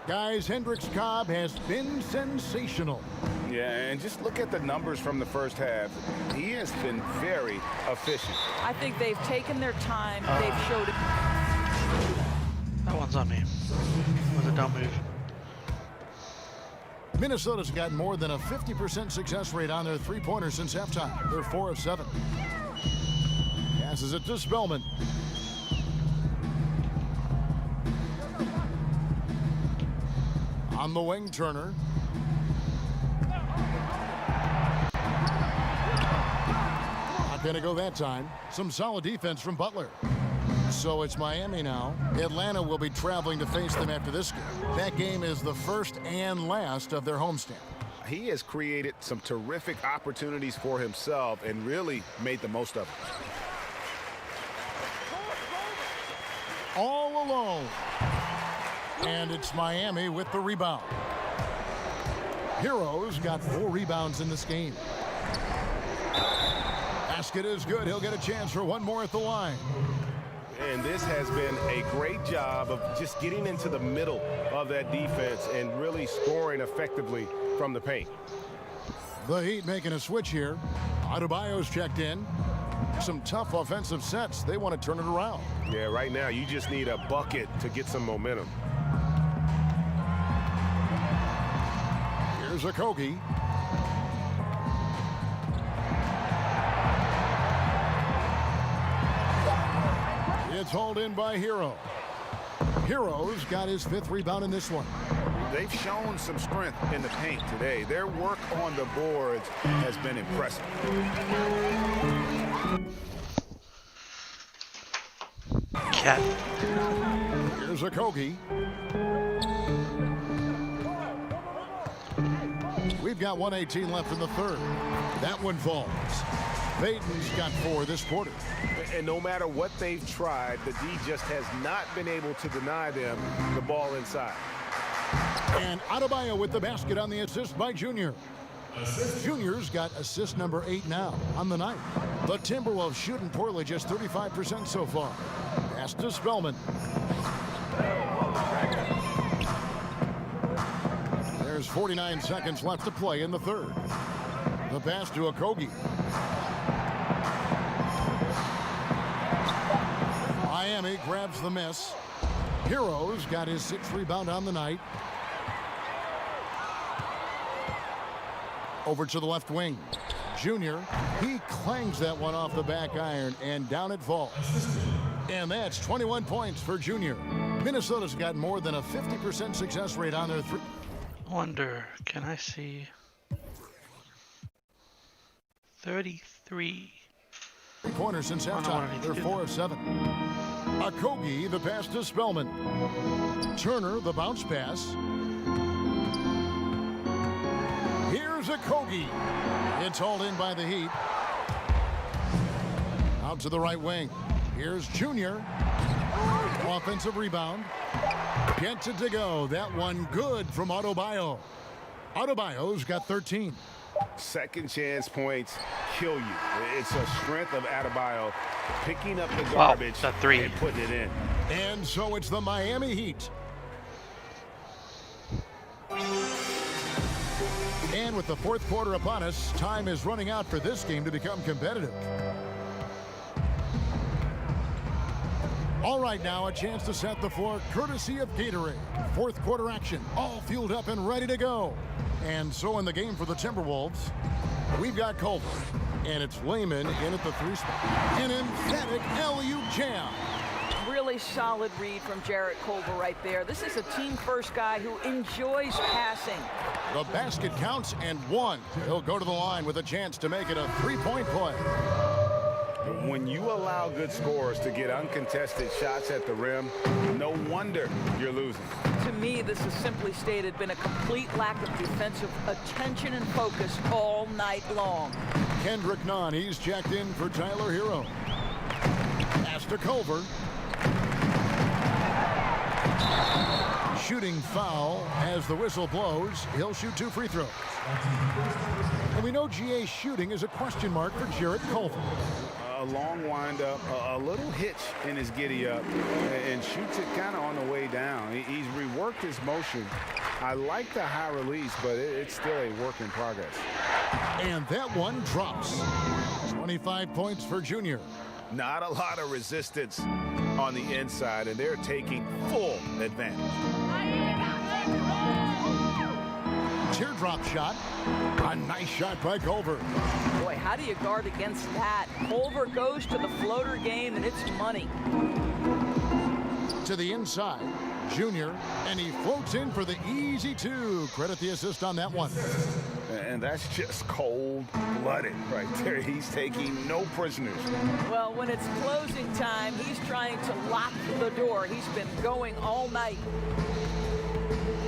Guys, Hendricks Cobb has been sensational. Yeah, and just look at the numbers from the first half. He has been very efficient. I think they've taken their time. They've showed it. That one's on me. It was a dumb move. Minnesota's got more than a 50% success rate on their three-pointers since halftime. They're 4 of 7. Passes it to Spellman. On the wing, Turner. Not going to go that time. Some solid defense from Butler. So it's Miami now. Atlanta will be traveling to face them after this game. That game is the first and last of their homestand. He has created some terrific opportunities for himself and really made the most of it. All alone. And it's Miami with the rebound. Heroes got 4 rebounds in this game. Basket is good. He'll get a chance for one more at the line. And this has been a great job of just getting into the middle of that defense and really scoring effectively from the paint. The Heat making a switch here. Adebayo's checked in. some tough offensive sets. They want to turn it around. Yeah, right now you just need a bucket to get some momentum. Here's Okogie. It's hauled in by Hero. Hero's got his 5th rebound in this one. They've shown some strength in the paint today. Their work on the boards has been impressive. Cat. Here's Okogie. We've got 1:18 left in the third. That one falls. Payton's got 4 this quarter. And no matter what they've tried, the D just has not been able to deny them the ball inside. And Adebayo with the basket on the assist by Junior. Junior's got assist number 8 now on the night. The Timberwolves shooting poorly, just 35% so far. Pass to Spellman. There's 49 seconds left to play in the third. The pass to Okogie. Miami grabs the miss. Hero's got his 6th rebound on the night. Over to the left wing. Junior, he clangs that one off the back iron, and down it falls. And that's 21 points for Junior. Minnesota's got more than a 50% success rate on their three. Wonder, can I see 33? Corners since halftime. They're 4 of 7. Okogie, the pass to Spellman. Turner, the bounce pass. Here's Okogie. It's hauled in by the Heat. Out to the right wing. Here's Junior. Offensive rebound. Gets it to go. That one good from Adebayo. Adebayo's got 13. Second chance points kill you. It's a strength of Adebayo picking up the Wow, garbage that's 3. and putting it in. And so it's the Miami Heat. And with the 4th quarter upon us, time is running out for this game to become competitive. All right, now a chance to set the floor courtesy of Gatorade. 4th quarter action, all fueled up and ready to go. And so in the game for the Timberwolves, we've got Culver. And it's Layman in at the 3 spot. An emphatic LU jam. Really solid read from Jarrett Culver right there. This is a team-first guy who enjoys passing. The basket counts and 1. He'll go to the line with a chance to make it a 3-point play. When you allow good scorers to get uncontested shots at the rim, no wonder you're losing. To me, this has simply stated been a complete lack of defensive attention and focus all night long. Kendrick Nunn, he's checked in for Tyler Hero. Pass to Culver. Shooting foul as the whistle blows. He'll shoot 2 free throws. And we know GA's shooting is a question mark for Jarrett Culver. A long windup, a little hitch in his giddy up, and shoots it kind of on the way down. He's reworked his motion. I like the high release, but it's still a work in progress. And that one drops. 25 points for Junior. Not a lot of resistance on the inside, and they're taking full advantage. Teardrop shot. A nice shot by Culver. Boy, how do you guard against that? Culver goes to the floater game, and it's money. To the inside. Junior, and he floats in for the easy 2. Credit the assist on that one. And that's just cold-blooded right there. He's taking no prisoners. Well, when it's closing time, he's trying to lock the door. He's been going all night.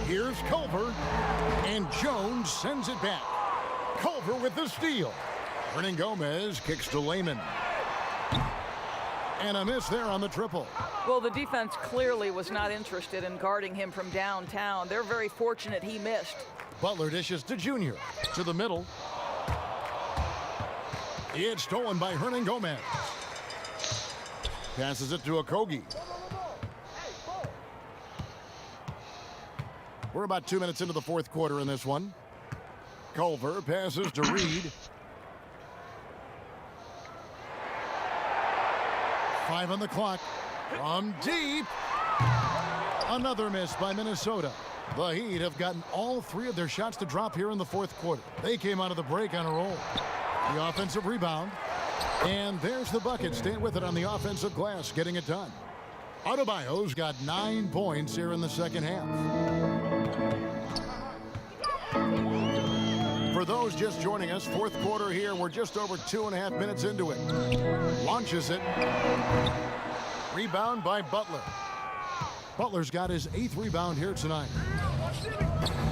Here's Culver, and Jones sends it back. Culver with the steal. Hernan Gomez kicks to Layman. And a miss there on the triple. Well, the defense clearly was not interested in guarding him from downtown. They're very fortunate he missed. Butler dishes to Junior. To the middle. It's stolen by Hernan Gomez. Passes it to Okogie. We're about 2 minutes into the 4th quarter in this one. Culver passes to Reed. 5 on the clock. From deep. Another miss by Minnesota. The Heat have gotten all 3 of their shots to drop here in the fourth quarter. They came out of the break on a roll. The offensive rebound. And there's the bucket. Staying with it on the offensive glass, getting it done. Adebayo's got 9 points here in the second half. For those just joining us, fourth quarter here. We're just over 2.5 minutes into it. Launches it. Rebound by Butler. Butler's got his 8th rebound here tonight.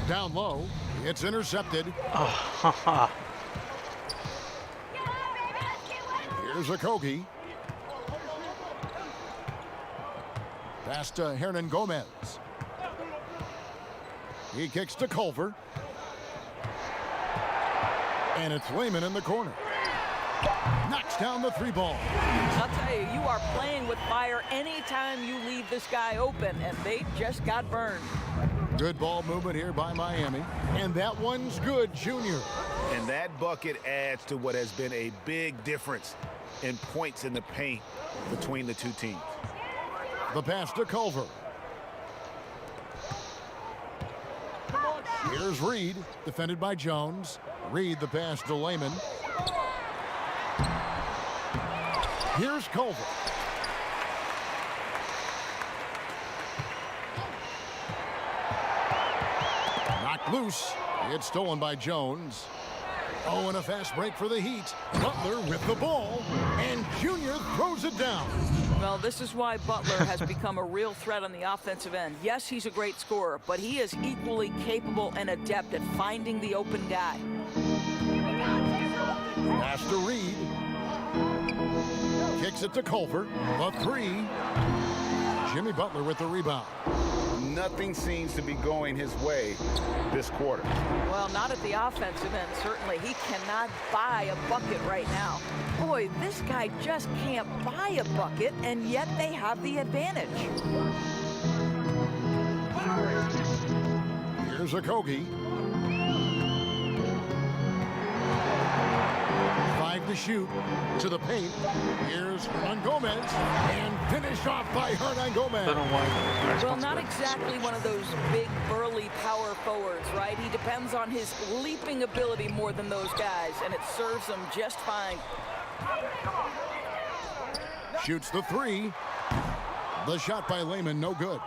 Down low. It's intercepted. Oh, Here's Okogie. Pass to Hernan Gomez. He kicks to Culver. And it's Layman in the corner. Knocks down the 3 ball. I'll tell you, you are playing with fire anytime you leave this guy open, and they just got burned. Good ball movement here by Miami. And that one's good, Junior. And that bucket adds to what has been a big difference in points in the paint between the two teams. The pass to Culver. Here's Reed, defended by Jones. Reed, the pass to Layman. Here's Culver. Knocked loose. It's stolen by Jones. Oh, and a fast break for the Heat. Butler with the ball, and Junior throws it down. Well, this is why Butler has become a real threat on the offensive end. Yes, he's a great scorer, but he is equally capable and adept at finding the open guy. Pass to Reed. Kicks it to Culver. The 3. Jimmy Butler with the rebound. Nothing seems to be going his way this quarter. Well, not at the offensive end, certainly. He cannot buy a bucket right now. Boy, this guy just can't buy a bucket, and yet they have the advantage. Here's Okogie. 5 to shoot. To the paint. Here's Hernan Gomez. And finished off by Hernan Gomez. Well, not exactly one of those big, burly power forwards, right? He depends on his leaping ability more than those guys, and it serves him just fine. Shoots the 3. The shot by Layman, no good.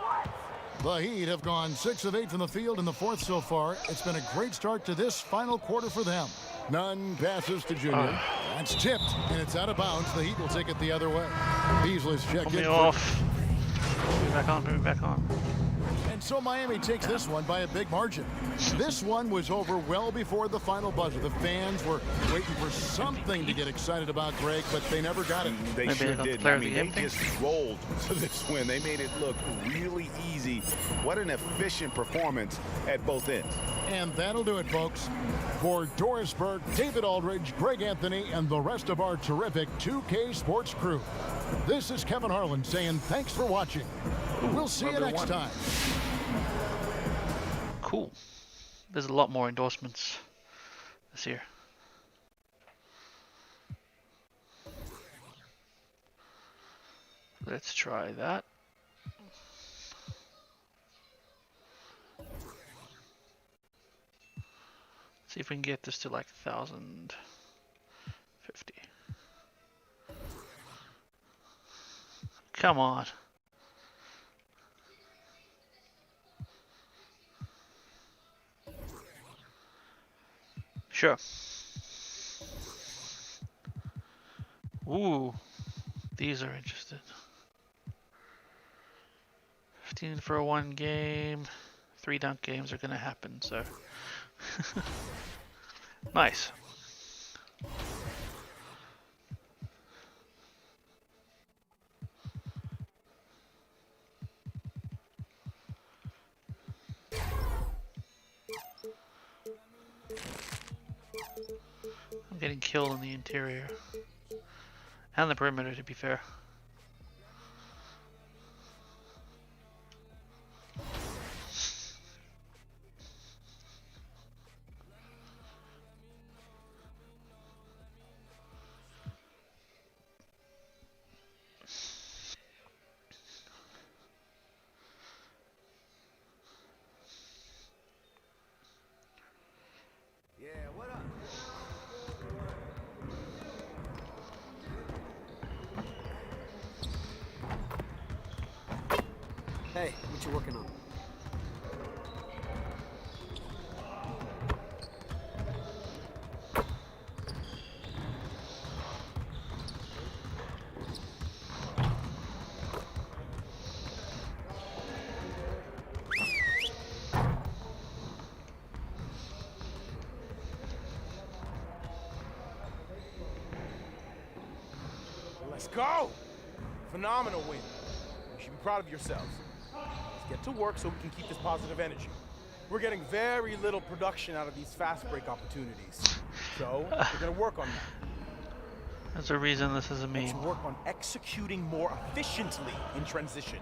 The Heat have gone 6 of 8 from the field in the fourth so far. It's been a great start to this final quarter for them. None passes to Junior. That's tipped, and it's out of bounds. The Heat will take it the other way. Beasley's check in. Put me off. Put me back on, put me back on. And so Miami takes this one by a big margin. This one was over well before the final buzzer. The fans were waiting for something to get excited about, Greg, but they never got it. They Maybe sure they did. declare I mean, the they game. just rolled to this win. They made it look really easy. What an efficient performance at both ends. And that'll do it, folks. For Doris Burke, David Aldridge, Greg Anthony, and the rest of our terrific 2K Sports crew, this is Kevin Harlan saying thanks for watching. We'll see you next time. Cool. There's a lot more endorsements this year. Let's try that. See if we can get this to like 1,050. Come on. Sure. Ooh, these are interested. 15 for a 1 game. 3 dunk games are gonna happen, so. Nice. I'm getting killed in the interior. And the perimeter, to be fair. Hey, what you working on? Let's go! Phenomenal win. You should be proud of yourselves. Let's get to work so we can keep this positive energy. We're getting very little production out of these fast break opportunities. So, we're gonna work on that. There's a reason this is a Let's meme. work on executing more efficiently in transition.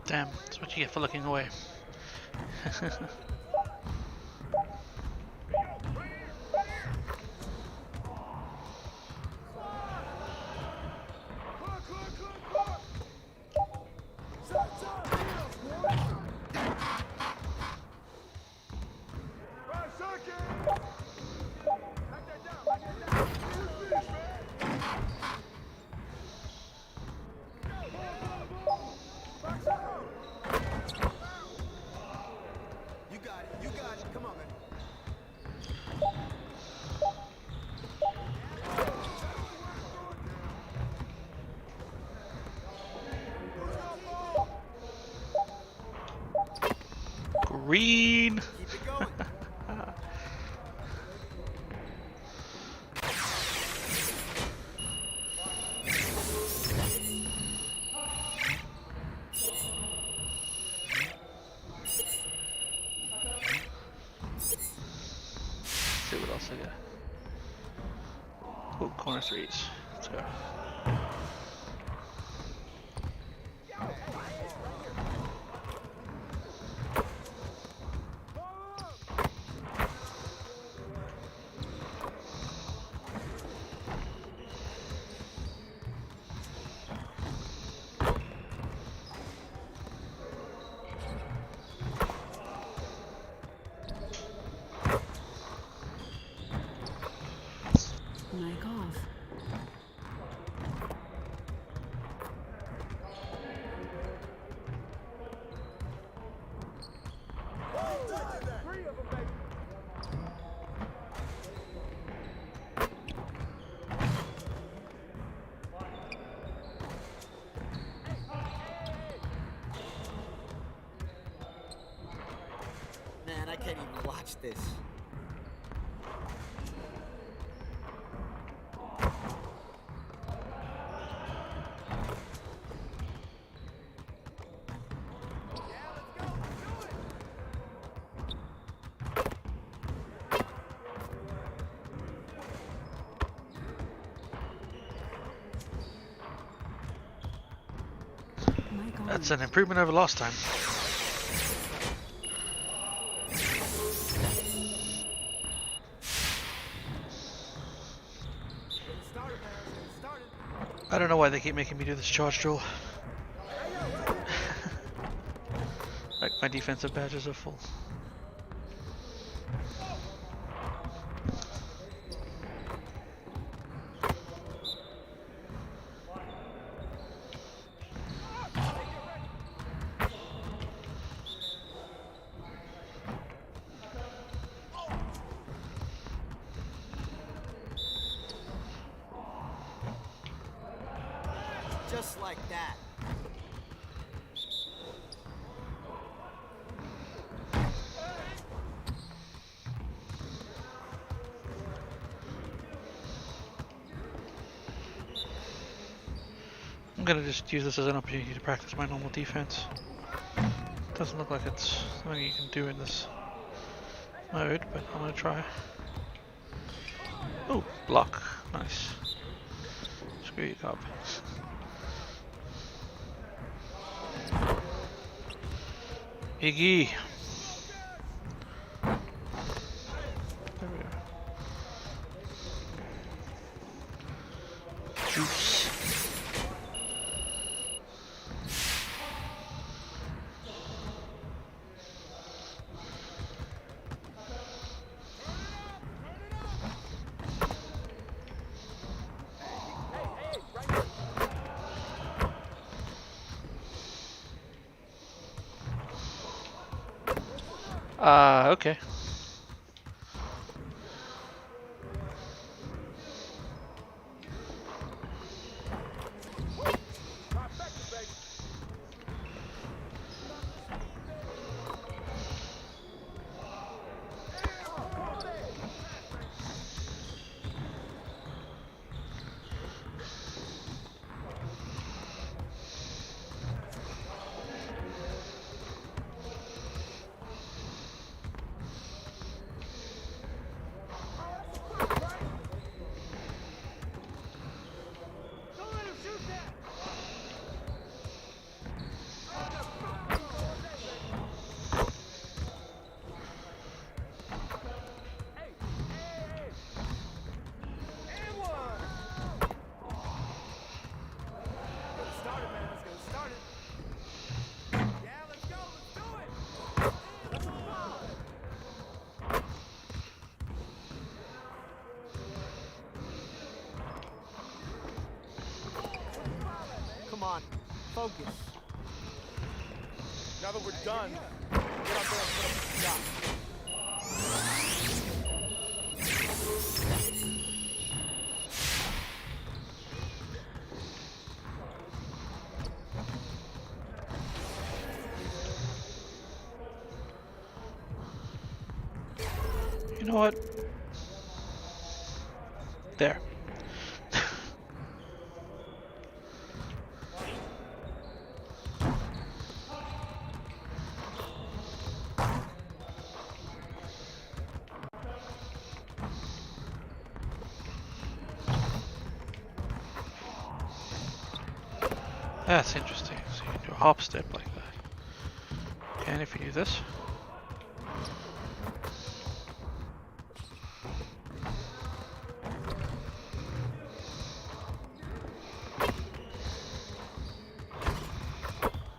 Damn, that's what you get for looking away. You got it. Come on, man. Green! Keep it going. See what else I got. Oh, corner threes. Let's go. Mic off. Man, I can't even watch this. Mic on. That's an improvement over last time. I don't know why they keep making me do this charge drill. Like my defensive badges are full. Just like that. I'm gonna just use this as an opportunity to practice my normal defense. Doesn't look like it's something you can do in this mode, but I'm gonna try. Oh, block. Nice. Screw you, Cobb. Iggy. There we go. Juice. Okay. Come on, focus. Now that we're done, get out there and put up a shot. You know what? There. That's interesting. So you can do a hop step like that. And if you do this.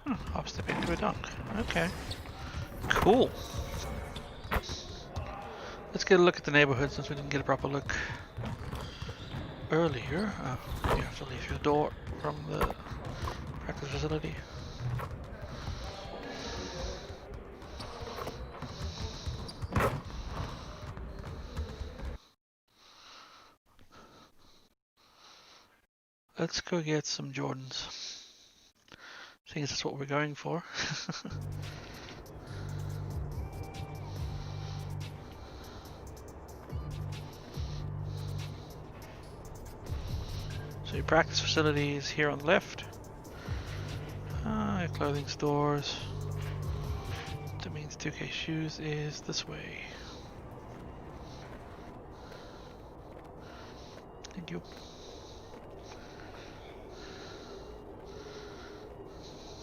Hop step into a dunk. Okay. Cool. Let's get a look at the neighborhood since we didn't get a proper look earlier. You have to leave your door from the practice facility. Let's go get some Jordans. I think that's what we're going for. So your practice facility is here on the left. Your clothing stores. That means 2K shoes is this way. Thank you.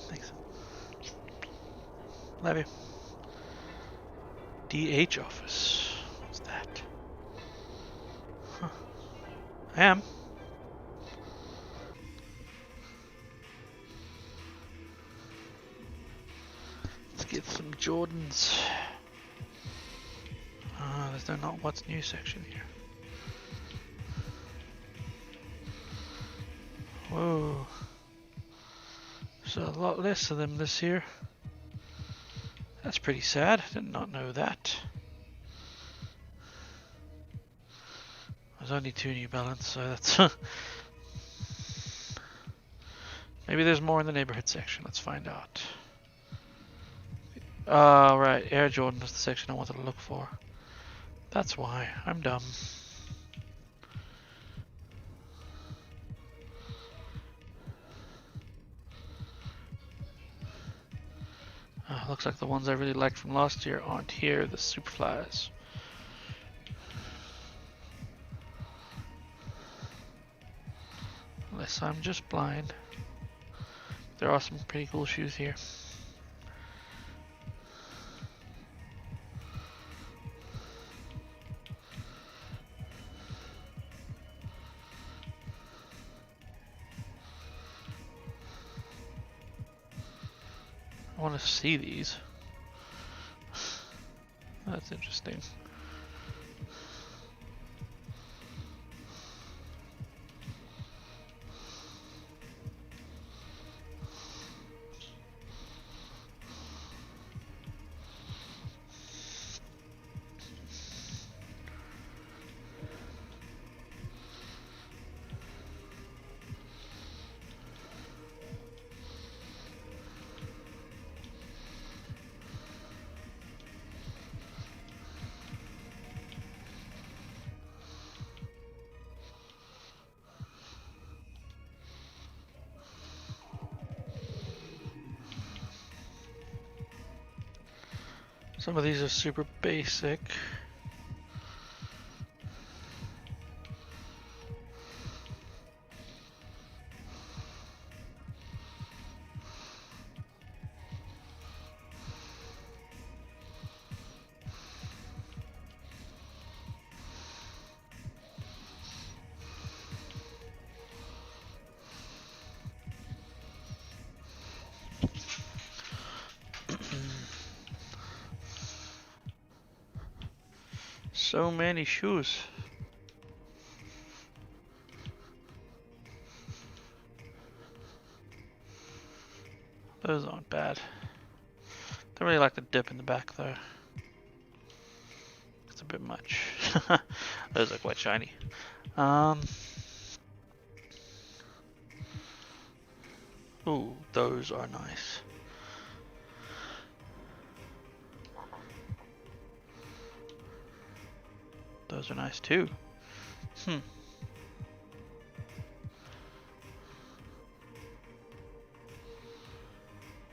Thanks. Levy. DH office. What's that? Huh. I am. Let's get some Jordans. There's no not what's new section here. Whoa. So a lot less of them this year. That's pretty sad. Did not know that. There's only 2 New Balance, so that's maybe there's more in the neighborhood section. Let's find out. Right, Air Jordan is the section I wanted to look for. That's why. I'm dumb. Looks like the ones I really liked from last year aren't here, the Superflies. Unless I'm just blind. There are some pretty cool shoes here. I want to see these. That's interesting. Some of these are super basic. So many shoes. Those aren't bad. Don't really like the dip in the back though. It's a bit much. Those are quite shiny. Ooh, those are nice. Those are nice too.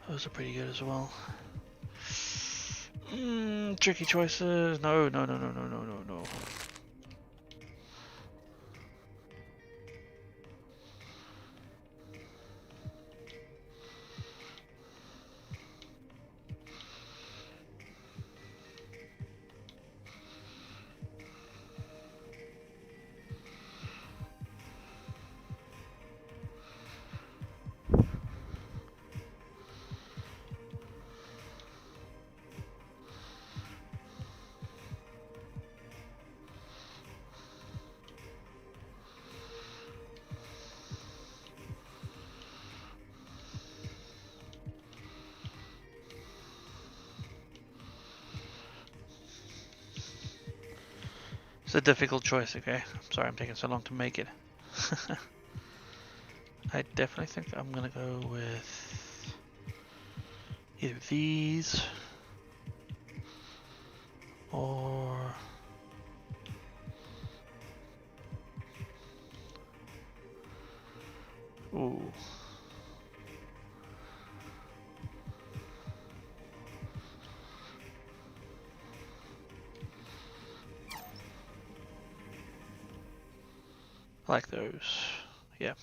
Those are pretty good as well. Tricky choices. No. It's a difficult choice, okay? I'm sorry I'm taking so long to make it. I definitely think I'm gonna go with either these or ooh. I like those. Yeah.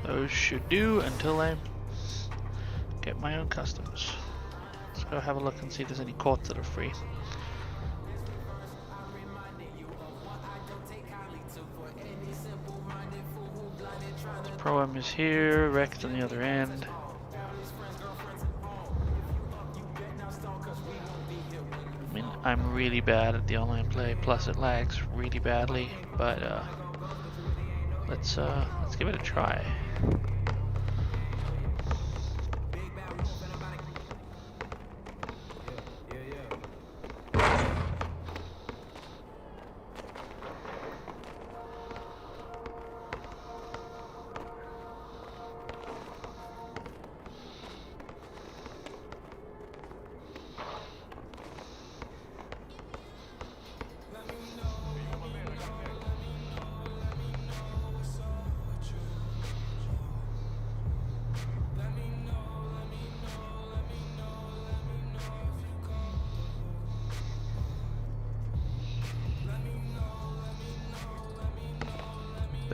Those should do until I get my own customs. Let's go have a look and see if there's any courts that are free. Pro-Am is here, Rex on the other end. I mean, I'm really bad at the online play, plus it lags really badly, but let's give it a try.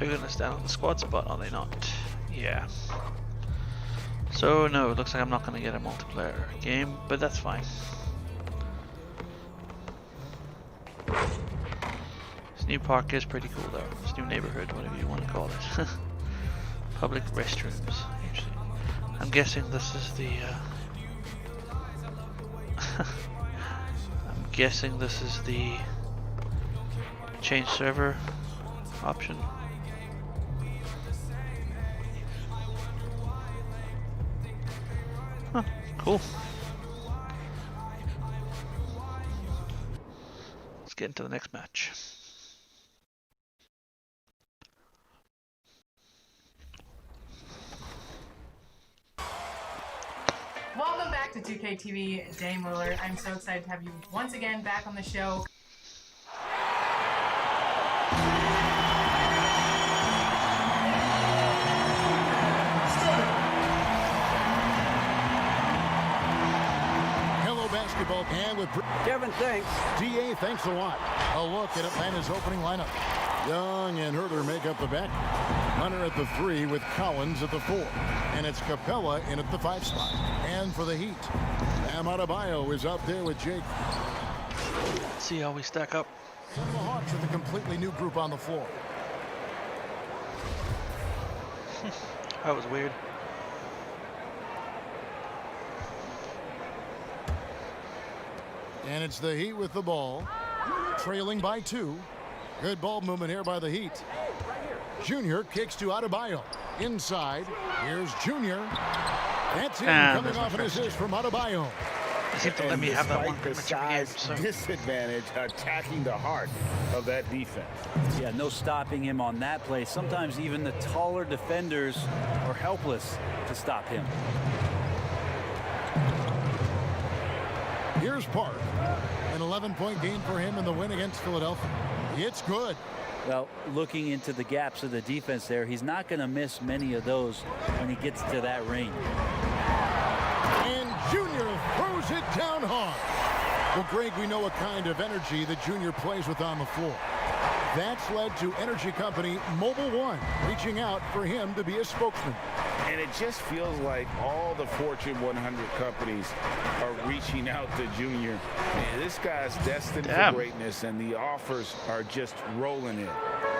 They're gonna stand on the squad spot, are they not? Yeah. So no, it looks like I'm not gonna get a multiplayer game, but that's fine. This new park is pretty cool though. This new neighborhood, whatever you want to call it. Public restrooms. Actually. I'm guessing this is the I'm guessing this is the change server option. Huh, cool. Let's get into the next match. Welcome back to 2K TV, Dame Willard. I'm so excited to have you once again back on the show. Hello, basketball. And with Kevin, thanks. DA, thanks a lot. A look at Atlanta's opening lineup. Young and Herter make up the back. Hunter at the 3 with Collins at the 4. And it's Capella in at the 5 spot. And for the Heat, Bam Adebayo is up there with Jake. Let's see how we stack up. And the Hawks with a completely new group on the floor. That was weird. And it's the Heat with the ball. Trailing by 2. Good ball movement here by the Heat. Junior kicks to Adebayo. Inside. Here's Junior. That's him coming off an assist from Adebayo. They seem to let me have that one pretty much every game. So. Disadvantage attacking the heart of that defense. Yeah, no stopping him on that play. Sometimes even the taller defenders are helpless to stop him. Here's Park. An 11-point game for him in the win against Philadelphia. It's good. Well, looking into the gaps of the defense there, he's not going to miss many of those when he gets to that range. And Junior throws it down hard. Well, Greg, we know what kind of energy the Junior plays with on the floor. That's led to energy company Mobile One reaching out for him to be a spokesman. And it just feels like all the Fortune 100 companies are reaching out to Junior. Man, this guy's destined for greatness, and the offers are just rolling in.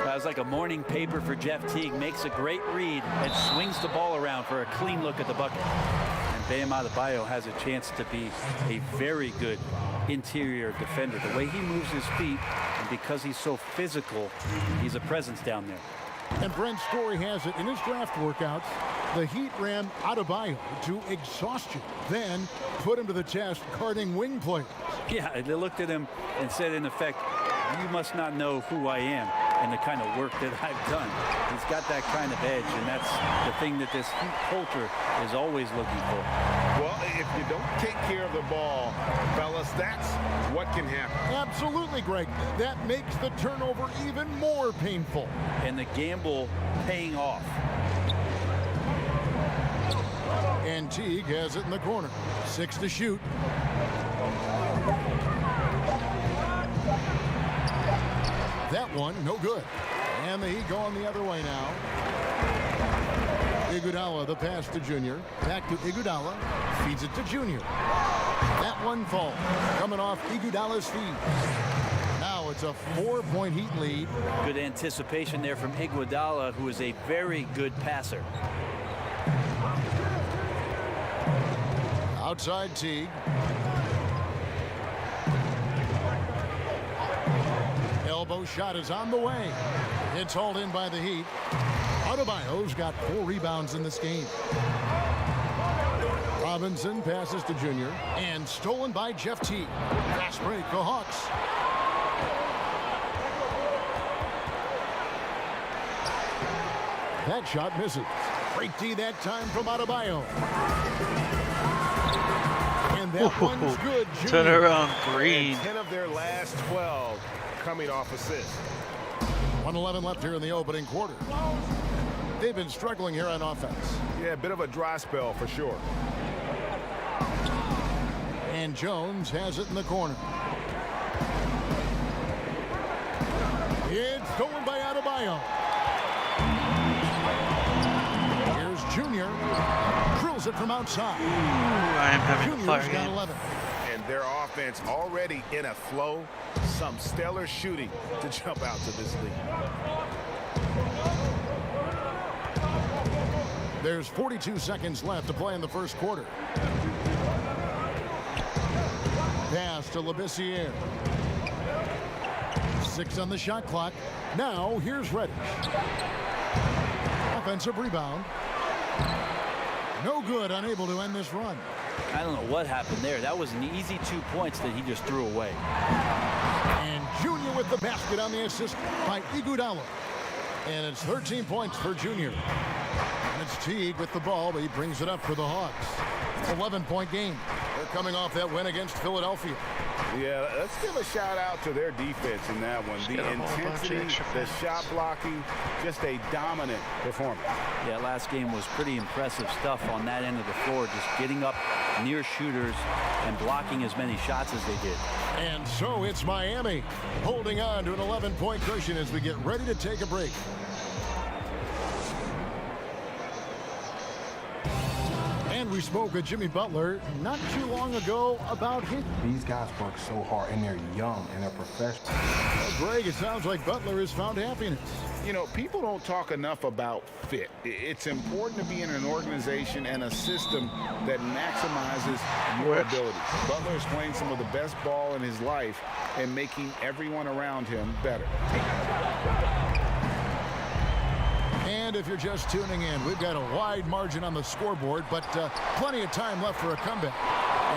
That was like a morning paper for Jeff Teague. Makes a great read and swings the ball around for a clean look at the bucket. And Bam Adebayo has a chance to be a very good interior defender. The way he moves his feet, and because he's so physical, he's a presence down there. And Brent Story has it in his draft workouts. The Heat ran Adebayo to exhaustion, then put him to the test guarding wing players. Yeah, they looked at him and said, in effect, you must not know who I am and the kind of work that I've done. He's got that kind of edge, and that's the thing that this Heat culture is always looking for. Well, if you don't take care of the ball, fellas, that's what can happen. Absolutely, Greg. That makes the turnover even more painful. And the gamble paying off. And Teague has it in the corner. 6 to shoot. That one, no good. And the Heat going the other way now. Iguodala, the pass to Junior. Back to Iguodala. Feeds it to Junior. That one falls. Coming off Iguodala's feet. Now it's a 4-point Heat lead. Good anticipation there from Iguodala, who is a very good passer. Outside Teague. Elbow shot is on the way. It's hauled in by the Heat. Adebayo's got 4 rebounds in this game. Robinson passes to Junior. And stolen by Jeff Teague. Fast break, the Hawks. That shot misses. Break D that time from Adebayo. And that one's good. Turn around, Green. 10 of their last 12 coming off assists. 1:11 left here in the opening quarter. They've been struggling here on offense. Yeah, a bit of a dry spell for sure. And Jones has it in the corner. It's stolen by Adebayo. Junior drills it from outside. Ooh, I am having a fire Junior's got game. 11. And their offense already in a flow. Some stellar shooting to jump out to this lead. There's 42 seconds left to play in the first quarter. Pass to Labissiere. 6 on the shot clock. Now here's Reddish. Offensive rebound. No good, unable to end this run. I don't know what happened there. That was an easy 2 points that he just threw away. And Junior with the basket on the assist by Iguodala. And it's 13 points for Junior. And it's Teague with the ball, but he brings it up for the Hawks. 11-point game. They're coming off that win against Philadelphia. Yeah, let's give a shout out to their defense in that one. The intensity, the shot blocking, just a dominant performance. Yeah, last game was pretty impressive stuff on that end of the floor, just getting up near shooters and blocking as many shots as they did. And so it's Miami holding on to an 11-point cushion as we get ready to take a break. And we spoke with Jimmy Butler not too long ago about his... These guys work so hard, and they're young, and they're professional. Well, Greg, it sounds like Butler has found happiness. You know, people don't talk enough about fit. It's important to be in an organization and a system that maximizes your abilities. Butler is playing some of the best ball in his life and making everyone around him better. And if you're just tuning in, we've got a wide margin on the scoreboard, but plenty of time left for a comeback.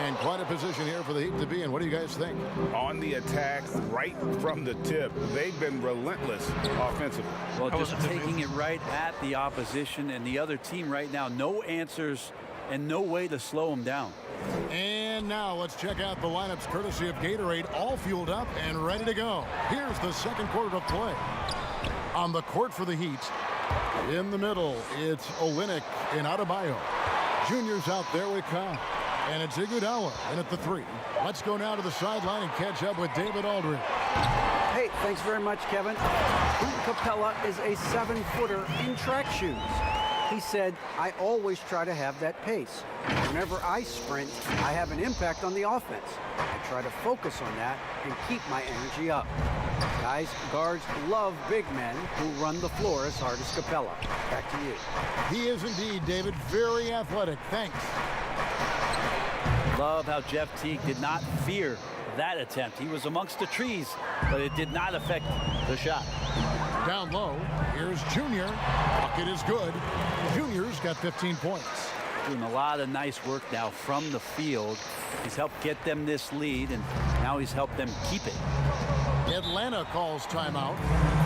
And quite a position here for the Heat to be in. What do you guys think? On the attack, right from the tip, they've been relentless offensively. Well, just taking it right at the opposition and the other team right now. No answers and no way to slow them down. And now let's check out the lineups courtesy of Gatorade, all fueled up and ready to go. Here's the second quarter of play. On the court for the Heat, in the middle, it's Olynyk and Adebayo. Junior's out there with Kyle. And it's Iguodala in at the 3. Let's go now to the sideline and catch up with David Aldridge. Hey, thanks very much, Kevin. Capella is a 7-footer in track shoes. He said, I always try to have that pace. Whenever I sprint, I have an impact on the offense. I try to focus on that and keep my energy up. Guys, guards love big men who run the floor as hard as Capella. Back to you. He is indeed, David, very athletic. Thanks. Love how Jeff Teague did not fear that attempt. He was amongst the trees, but it did not affect the shot. Down low, here's Junior. Bucket is good. Junior's got 15 points. Doing a lot of nice work now from the field. He's helped get them this lead, and now he's helped them keep it. Atlanta calls timeout.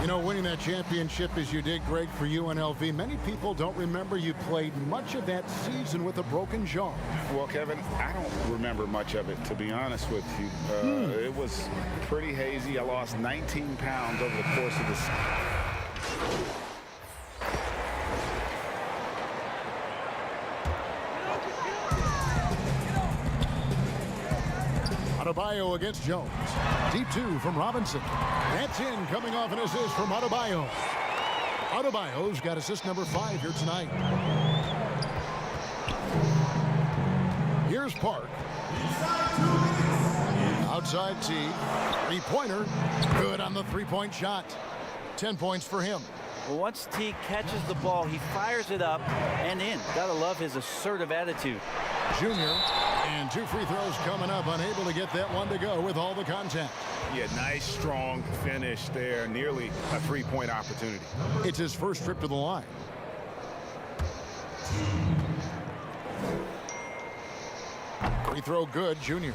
You know, winning that championship as you did, Greg, for UNLV, many people don't remember you played much of that season with a broken jaw. Well, Kevin, I don't remember much of it, to be honest with you. It was pretty hazy. I lost 19 pounds over the course of the season. Adebayo against Jones. Deep 2 from Robinson. That's in, coming off an assist from Adebayo. Adebayo's got assist number 5 here tonight. Here's Park. Outside T. 3-pointer. Good on the 3-point shot. 10 points for him. Well, once T catches the ball, he fires it up and in. Gotta love his assertive attitude. Junior, and 2 free throws coming up, unable to get that one to go with all the contact. Yeah, nice, strong finish there. Nearly a 3-point opportunity. It's his first trip to the line. Free throw good, Junior.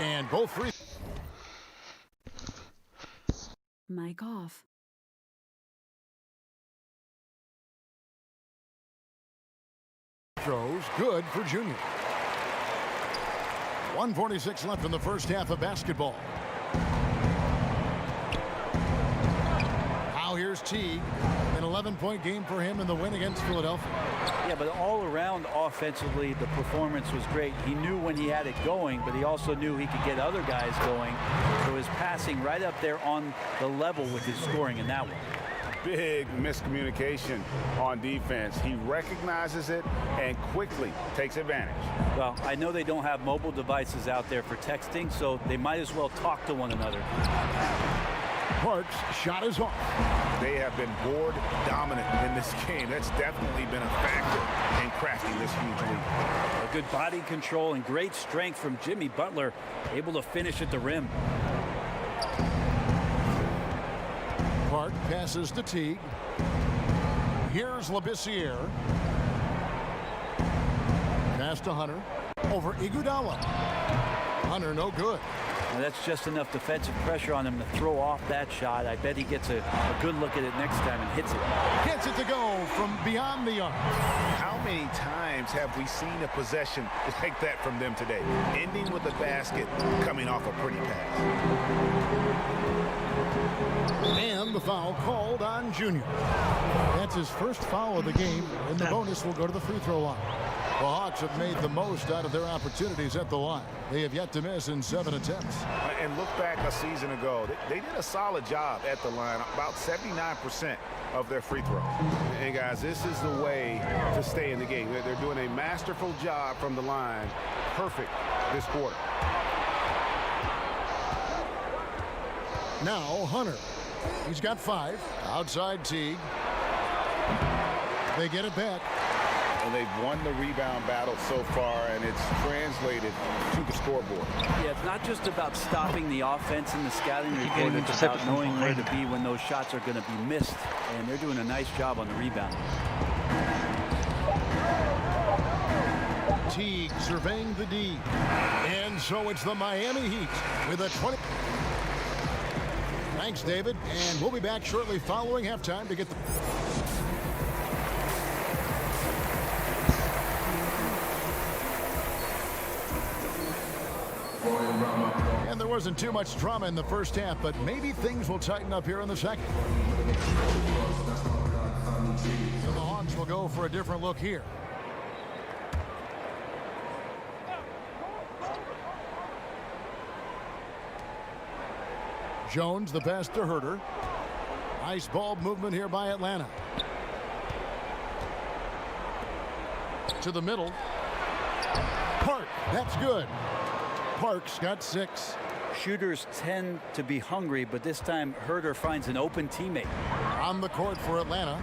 And both free mic off. throws good for Junior. 1:46 left in the first half of basketball. Here's Teague. An 11-point game for him in the win against Philadelphia. Yeah, but all around offensively, the performance was great. He knew when he had it going, but he also knew he could get other guys going. So his passing right up there on the level with his scoring in that one. Big miscommunication on defense. He recognizes it and quickly takes advantage. Well, I know they don't have mobile devices out there for texting, so they might as well talk to one another. Parks' shot is off. They have been board dominant in this game. That's definitely been a factor in crafting this huge lead. A good body control and great strength from Jimmy Butler, able to finish at the rim. Park passes to Teague. Here's Labissiere. Pass to Hunter. Over Iguodala. Hunter no good. Now that's just enough defensive pressure on him to throw off that shot. I bet he gets a good look at it next time and hits it. Gets it to go from beyond the arc. How many times have we seen a possession like that from them today? Ending with a basket, coming off a pretty pass. And the foul called on Junior. That's his first foul of the game, and the bonus will go to the free throw line. The Hawks have made the most out of their opportunities at the line. They have yet to miss in 7 attempts. And look back a season ago. They did a solid job at the line, about 79% of their free throws. Hey, guys, this is the way to stay in the game. They're doing a masterful job from the line. Perfect this quarter. Now Hunter. He's got 5. Outside Teague. They get it back. And they've won the rebound battle so far, and it's translated to the scoreboard. Yeah, it's not just about stopping the offense in the scouting report. It's about knowing where to be when those shots are going to be missed. And they're doing a nice job on the rebound. Teague surveying the D. And so it's the Miami Heat with a 20. Thanks, David. And we'll be back shortly following halftime to get the... And there wasn't too much drama in the first half, but maybe things will tighten up here in the second. So the Hawks will go for a different look here. Jones, the pass to Herter. Nice ball movement here by Atlanta. To the middle. Park, that's good. Parks got 6. Shooters tend to be hungry, but this time Herter finds an open teammate. On the court for Atlanta,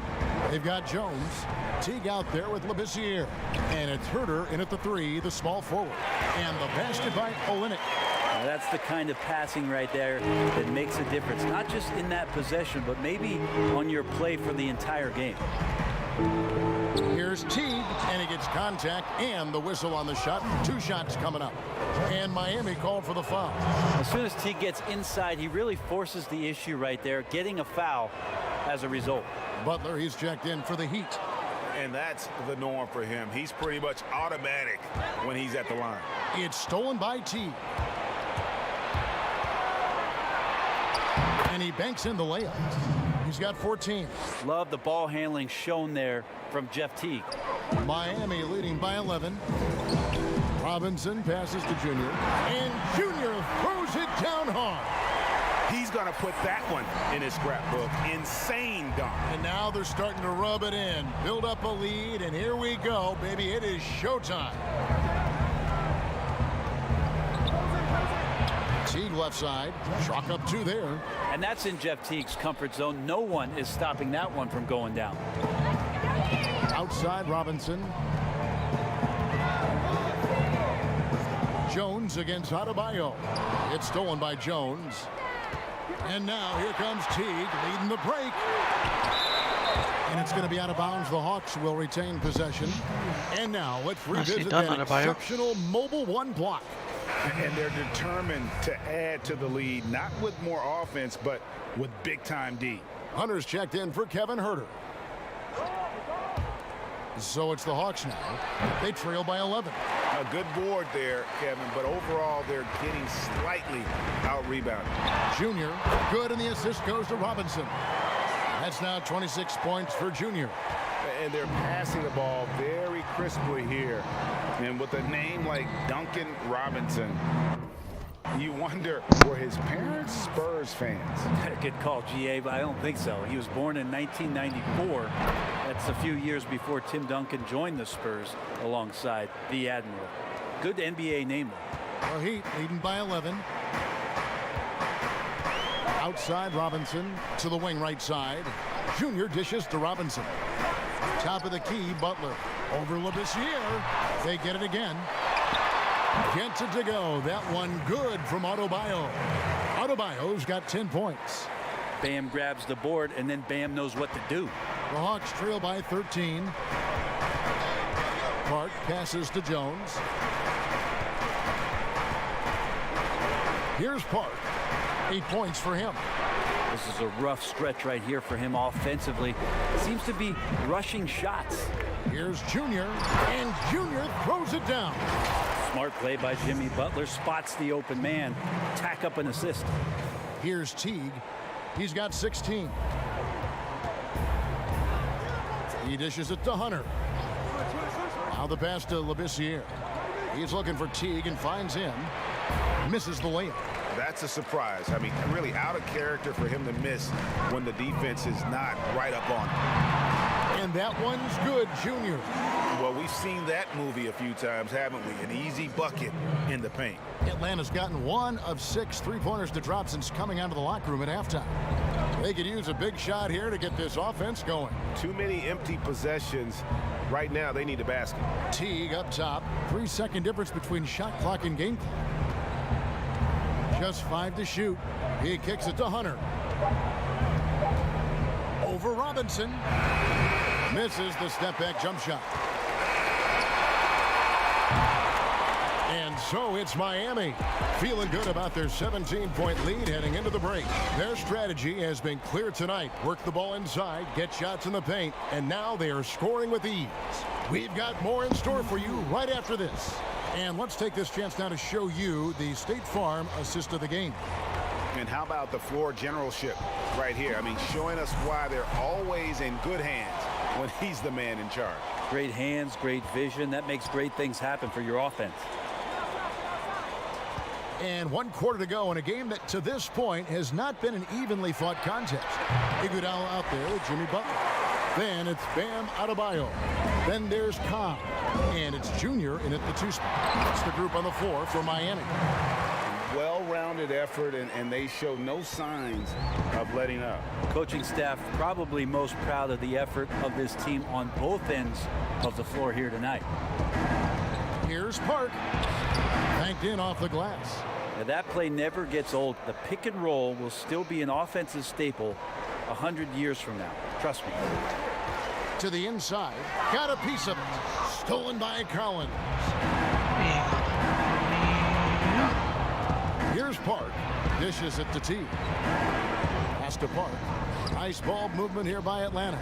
they've got Jones. Teague out there with Labissiere. And it's Herter in at the 3, the small forward. And the basket by Olynyk. Now that's the kind of passing right there that makes a difference, not just in that possession, but maybe on your play for the entire game. Here's Teague, and he gets contact and the whistle on the shot. 2 shots coming up. And Miami called for the foul. As soon as Teague gets inside, he really forces the issue right there, getting a foul as a result. Butler, he's checked in for the Heat. And that's the norm for him. He's pretty much automatic when he's at the line. It's stolen by Teague. And he banks in the layup. He's got 14. Love the ball handling shown there from Jeff Teague. Miami leading by 11. Robinson passes to Junior. And Junior throws it down hard. He's going to put that one in his scrapbook. Insane dunk. And now they're starting to rub it in. Build up a lead, and here we go, baby. It is showtime. Teague left side. Chalk up 2 there. And that's in Jeff Teague's comfort zone. No one is stopping that one from going down. Outside Robinson. Jones against Adebayo. It's stolen by Jones. And now here comes Teague leading the break. And it's going to be out of bounds. The Hawks will retain possession. And now let's revisit that exceptional mobile 1 block. And they're determined to add to the lead, not with more offense, but with big-time D. Hunter's checked in for Kevin Herter. So it's the Hawks now. They trail by 11. A good board there, Kevin, but overall they're getting slightly out-rebounded. Junior, good, and the assist goes to Robinson. That's now 26 points for Junior. And they're passing the ball very crisply here. And with a name like Duncan Robinson, you wonder, were his parents Spurs fans? Good call, GA, but I don't think so. He was born in 1994. That's a few years before Tim Duncan joined the Spurs alongside the Admiral. Good NBA name. The Heat leading by 11. Outside Robinson to the wing right side. Junior dishes to Robinson. Top of the key, Butler. Over Labissiere. They get it again. Gets it to go. That one good from Adebayo. Adebayo's got 10 points. Bam grabs the board, and then Bam knows what to do. The Hawks trail by 13. Park passes to Jones. Here's Park. 8 points for him. This is a rough stretch right here for him offensively. Seems to be rushing shots. Here's Junior, and Junior throws it down. Smart play by Jimmy Butler. Spots the open man. Tack up an assist. Here's Teague. He's got 16. He dishes it to Hunter. Now the pass to Labissiere. He's looking for Teague and finds him. Misses the layup. That's a surprise. I mean, really out of character for him to miss when the defense is not right up on him. And that one's good, Junior. Well, we've seen that movie a few times, haven't we? An easy bucket in the paint. Atlanta's gotten 1 of 6 3-pointers to drop since coming out of the locker room at halftime. They could use a big shot here to get this offense going. Too many empty possessions. Right now, they need a basket. Teague up top. 3-second difference between shot clock and game clock. Just 5 to shoot. He kicks it to Hunter. Over Robinson. Misses the step-back jump shot. And so it's Miami, feeling good about their 17-point lead heading into the break. Their strategy has been clear tonight. Work the ball inside, get shots in the paint, and now they are scoring with ease. We've got more in store for you right after this. And let's take this chance now to show you the State Farm assist of the game. And how about the floor generalship right here? I mean, showing us why they're always in good hands when he's the man in charge. Great hands, great vision. That makes great things happen for your offense. And 1 quarter to go in a game that to this point has not been an evenly fought contest. Iguodala out there with Jimmy Butler. Then it's Bam Adebayo. Then there's Cobb. And it's Junior in at the 2 spot. That's the group on the floor for Miami. Well-rounded effort, and they show no signs of letting up. Coaching staff probably most proud of the effort of this team on both ends of the floor here tonight. Here's Park. Banked in off the glass. Now that play never gets old. The pick and roll will still be an offensive staple 100 years from now. Trust me. To the inside. Got a piece of it. Stolen by Collins. Here's Park. Dishes it to T. Pass to Park. Nice ball movement here by Atlanta.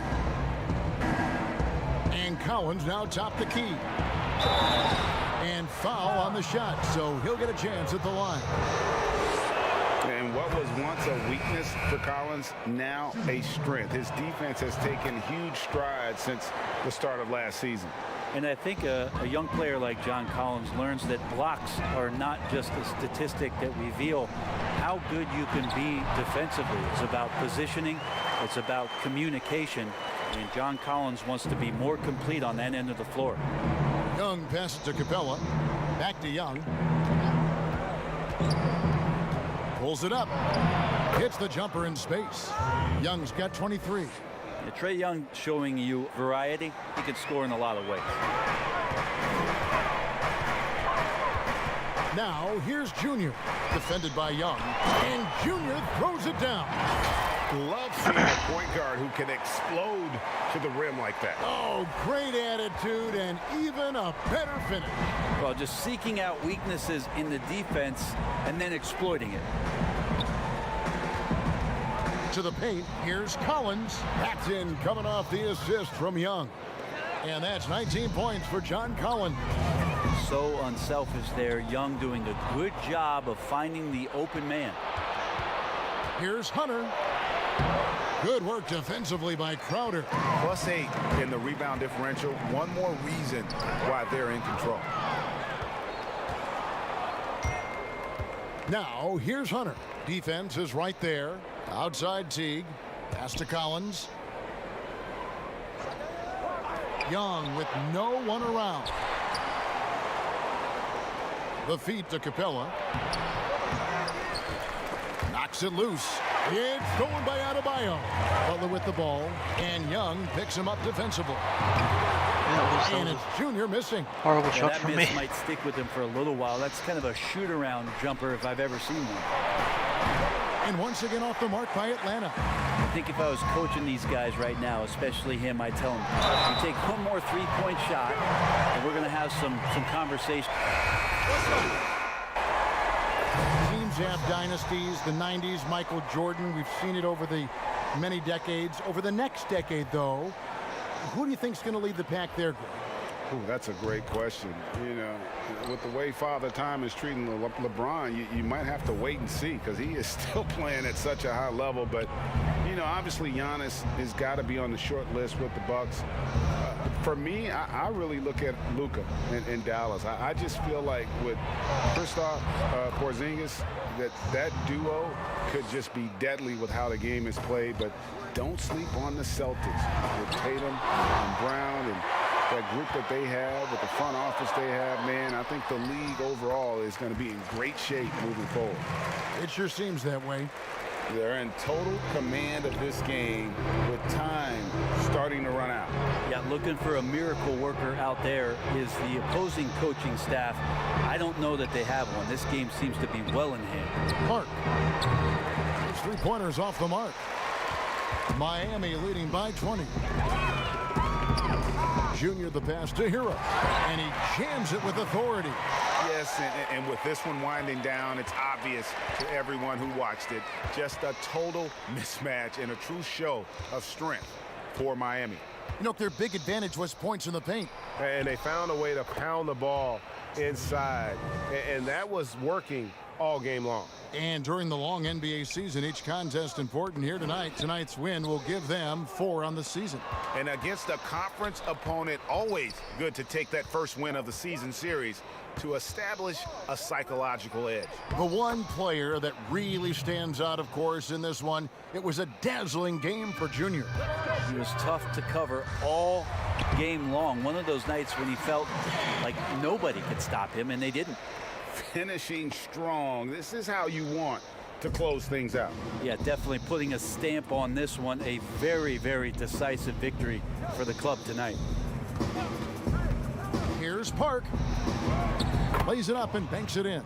And Collins now top the key. And foul on the shot, so he'll get a chance at the line. And what was once a weakness for Collins, now a strength. His defense has taken huge strides since the start of last season. And I think a young player like John Collins learns that blocks are not just a statistic that reveal how good you can be defensively. It's about positioning. It's about communication. And John Collins wants to be more complete on that end of the floor. Young passes to Capella. Back to Young. Pulls it up. Hits the jumper in space. Young's got 23. Yeah, Trae Young showing you variety. He can score in a lot of ways. Now here's Junior. Defended by Young. And Junior throws it down. Love seeing a point guard who can explode to the rim like that. Oh, great attitude and even a better finish. Well, just seeking out weaknesses in the defense and then exploiting it. To the paint, here's Collins. That's in, coming off the assist from Young. And that's 19 points for John Collins. So unselfish there. Young doing a good job of finding the open man. Here's Hunter. Good work defensively by Crowder. +8 in the rebound differential. One more reason why they're in control. Now, here's Hunter. Defense is right there. Outside Teague. Pass to Collins. Young with no one around. The feed to Capella. Knocks it loose. It's stolen by Adebayo. Butler with the ball. And Young picks him up defensively. And it's Junior missing. Horrible shot that from me. miss might stick with him for a little while. That's kind of a shoot-around jumper if I've ever seen one. And once again off the mark by Atlanta. I think if I was coaching these guys right now, especially him, I'd tell him, you take one more three-point shot, and we're going to have some conversation. Teams have dynasties. The 90s, Michael Jordan. We've seen it over the many decades. Over the next decade, though, who do you think is going to lead the pack there, Greg? Ooh, that's a great question. You know, with the way Father Time is treating LeBron, you might have to wait and see because he is still playing at such a high level. But, you know, obviously Giannis has got to be on the short list with the Bucks. For me, I really look at Luka in Dallas. I just feel like with Kristaps Porzingis, that duo could just be deadly with how the game is played. But don't sleep on the Celtics with Tatum and Brown and that group that they have, with the front office they have, man, I think the league overall is going to be in great shape moving forward. It sure seems that way. They're in total command of this game with time starting to run out. Yeah, looking for a miracle worker out there is the opposing coaching staff. I don't know that they have one. This game seems to be well in hand. Mark. His three-pointers off the mark. Miami leading by 20. Junior the pass to Hero, and he jams it with authority. Yes, and with this one winding down, it's obvious to everyone who watched it. Just a total mismatch and a true show of strength for Miami. You know, their big advantage was points in the paint. And they found a way to pound the ball inside, and that was working all game long. And during the long NBA season, each contest important here tonight. Tonight's win will give them 4 on the season. And against a conference opponent, always good to take that first win of the season series to establish a psychological edge. The one player that really stands out, of course, in this one, it was a dazzling game for Junior. He was tough to cover all game long. One of those nights when he felt like nobody could stop him, and they didn't. Finishing strong. This is how you want to close things out. Yeah, definitely putting a stamp on this one. A very, very decisive victory for the club tonight. Here's Park. Lays it up and banks it in.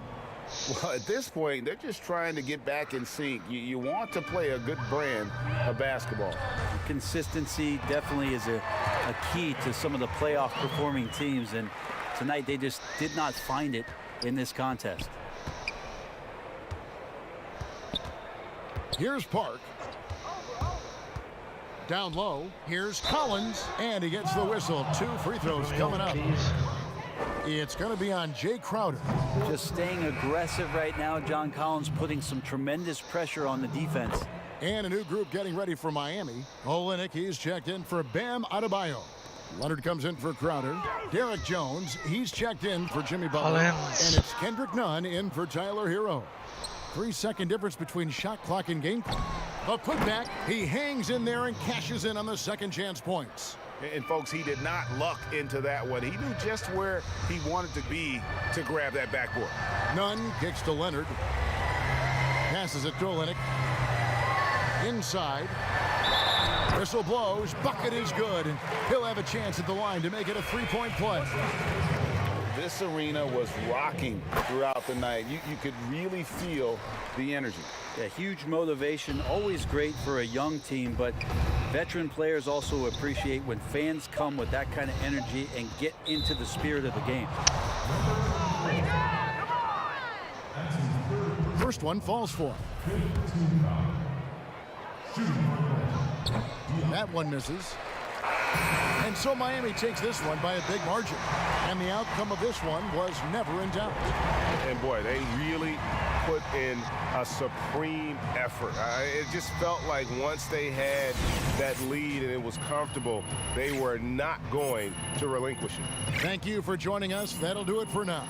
Well, at this point, they're just trying to get back in sync. You want to play a good brand of basketball. Consistency definitely is a key to some of the playoff performing teams, and tonight they just did not find it in this contest. Here's Park. Down low. Here's Collins, and he gets the whistle. 2 free throws coming up. It's going to be on Jay Crowder. Just staying aggressive right now. John Collins putting some tremendous pressure on the defense. And a new group getting ready for Miami. Olynyk, he's checked in for Bam Adebayo. Leonard comes in for Crowder. Derek Jones, he's checked in for Jimmy Butler. And it's Kendrick Nunn in for Tyler Hero. 3-second difference between shot clock and game clock. A putback, he hangs in there and cashes in on the second chance points. And folks, he did not luck into that one. He knew just where he wanted to be to grab that backboard. Nunn kicks to Leonard. Passes it to Olynyk. Inside. Whistle blows. Bucket is good. And he'll have a chance at the line to make it a 3-point play. This arena was rocking throughout the night. You could really feel the energy. Yeah, huge motivation, always great for a young team, but veteran players also appreciate when fans come with that kind of energy and get into the spirit of the game. First one falls for him. That one misses. And so Miami takes this one by a big margin. And the outcome of this one was never in doubt. And boy, they really put in a supreme effort. It just felt like once they had that lead and it was comfortable, they were not going to relinquish it. Thank you for joining us. That'll do it for now.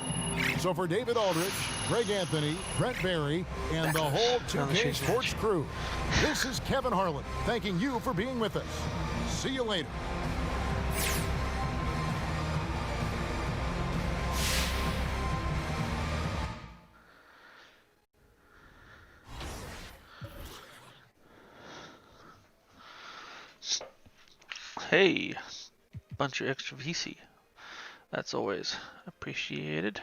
So for David Aldrich, Greg Anthony, Brent Barry, and the whole 2K Sports crew, this is Kevin Harlan thanking you for being with us. See you later. Hey, bunch of extra VC. That's always appreciated.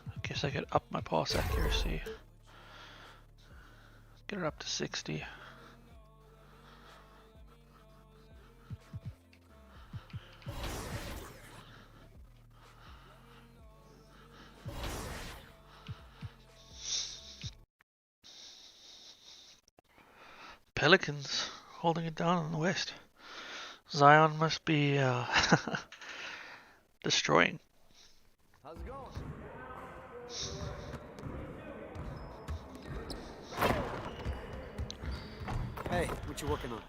I guess I could up my pass accuracy. Get it up to 60. Pelicans holding it down in the West. Zion must be destroying. How's it going? Hey, what you working on?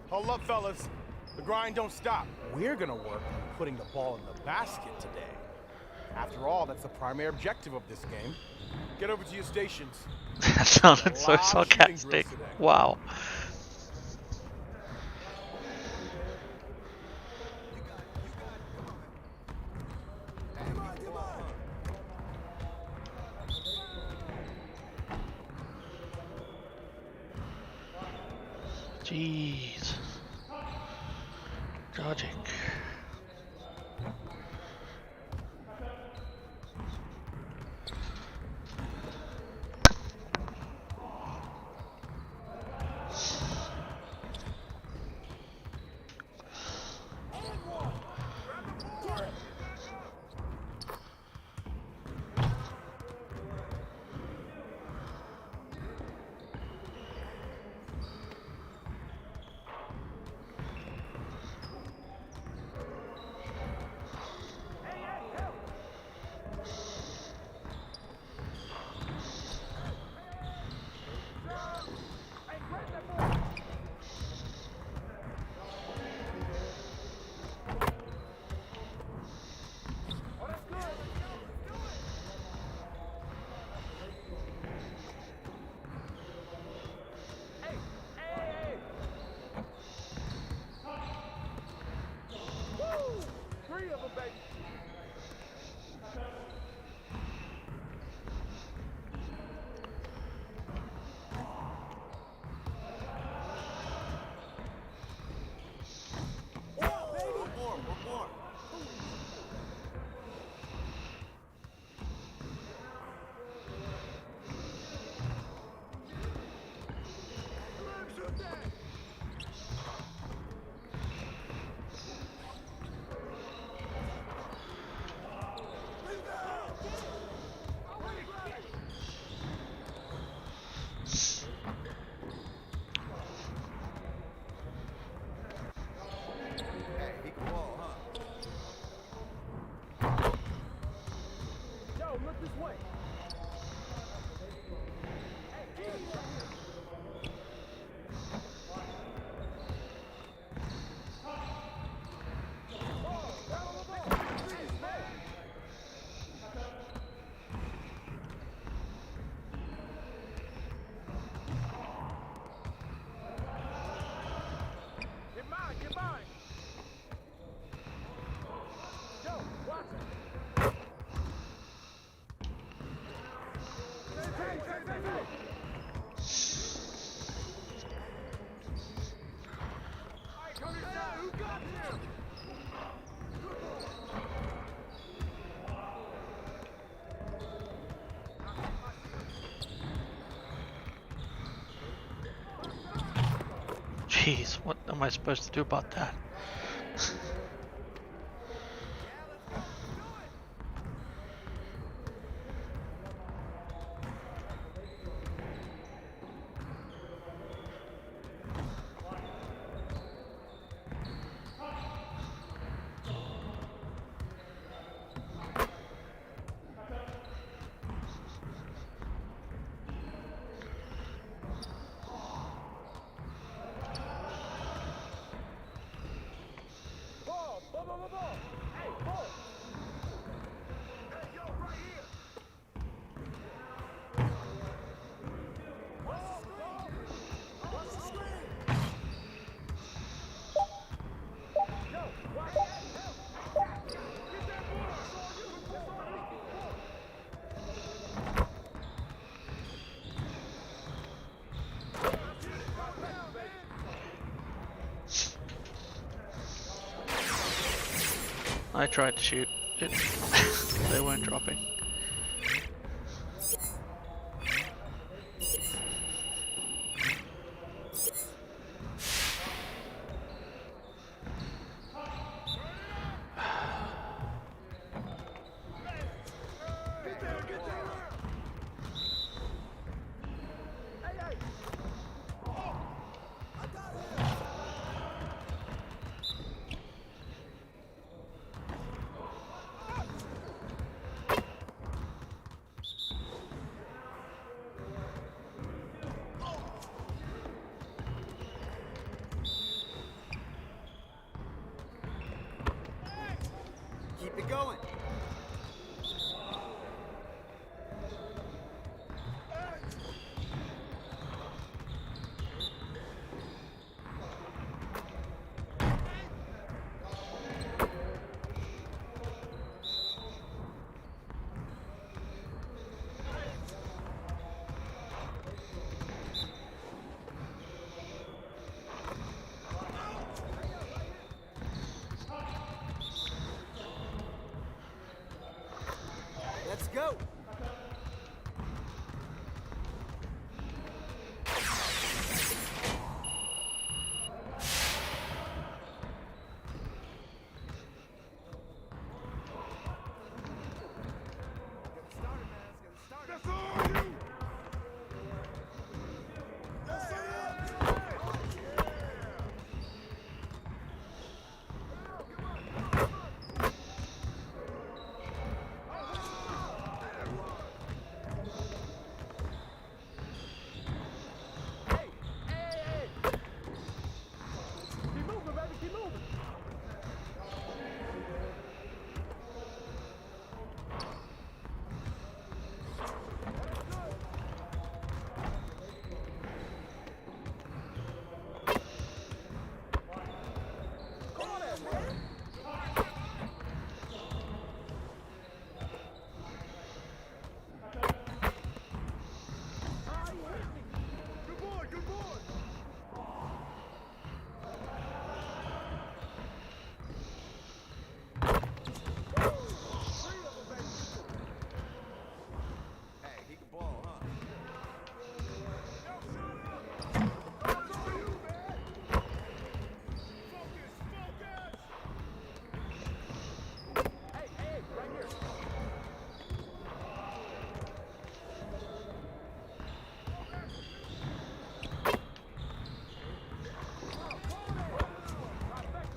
Hold up, fellas. The grind don't stop. We're gonna work on putting the ball in the basket today. After all, that's the primary objective of this game. Get over to your stations. That sounded so sarcastic. Wow. Jeez. Dodging. Jeez, what am I supposed to do about that? I tried to shoot it. They weren't dropping. Keep it going. Let's go.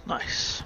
Nice.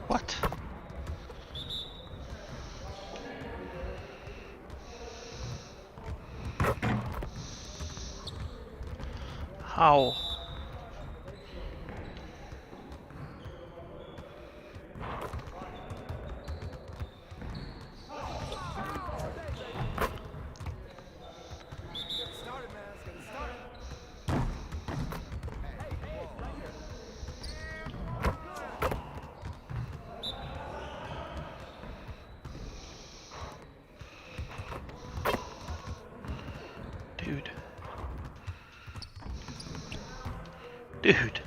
What? How? Dude. Dude.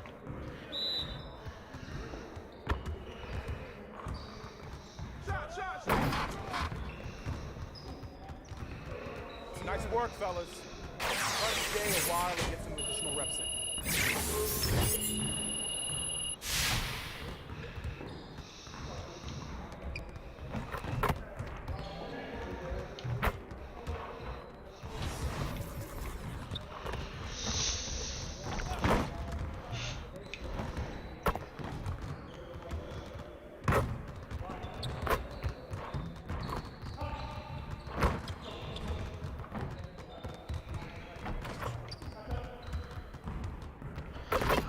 Nice work, fellas. Try to stay a while and get some additional reps in.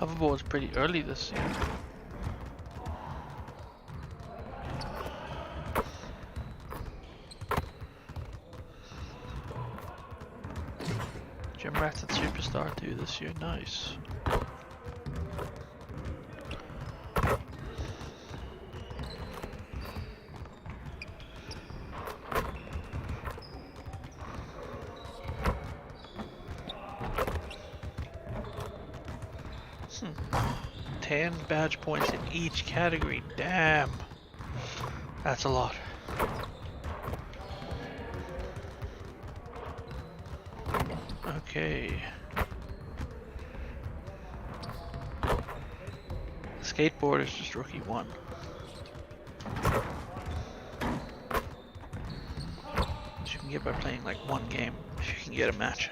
Hoverboard was pretty early this year. Jim Rat's at Superstar 2 this year, nice. Hmm. 10 badge points in each category, damn. That's a lot. Okay. Skateboard is just rookie 1. Which you can get by playing like one game if you can get a match.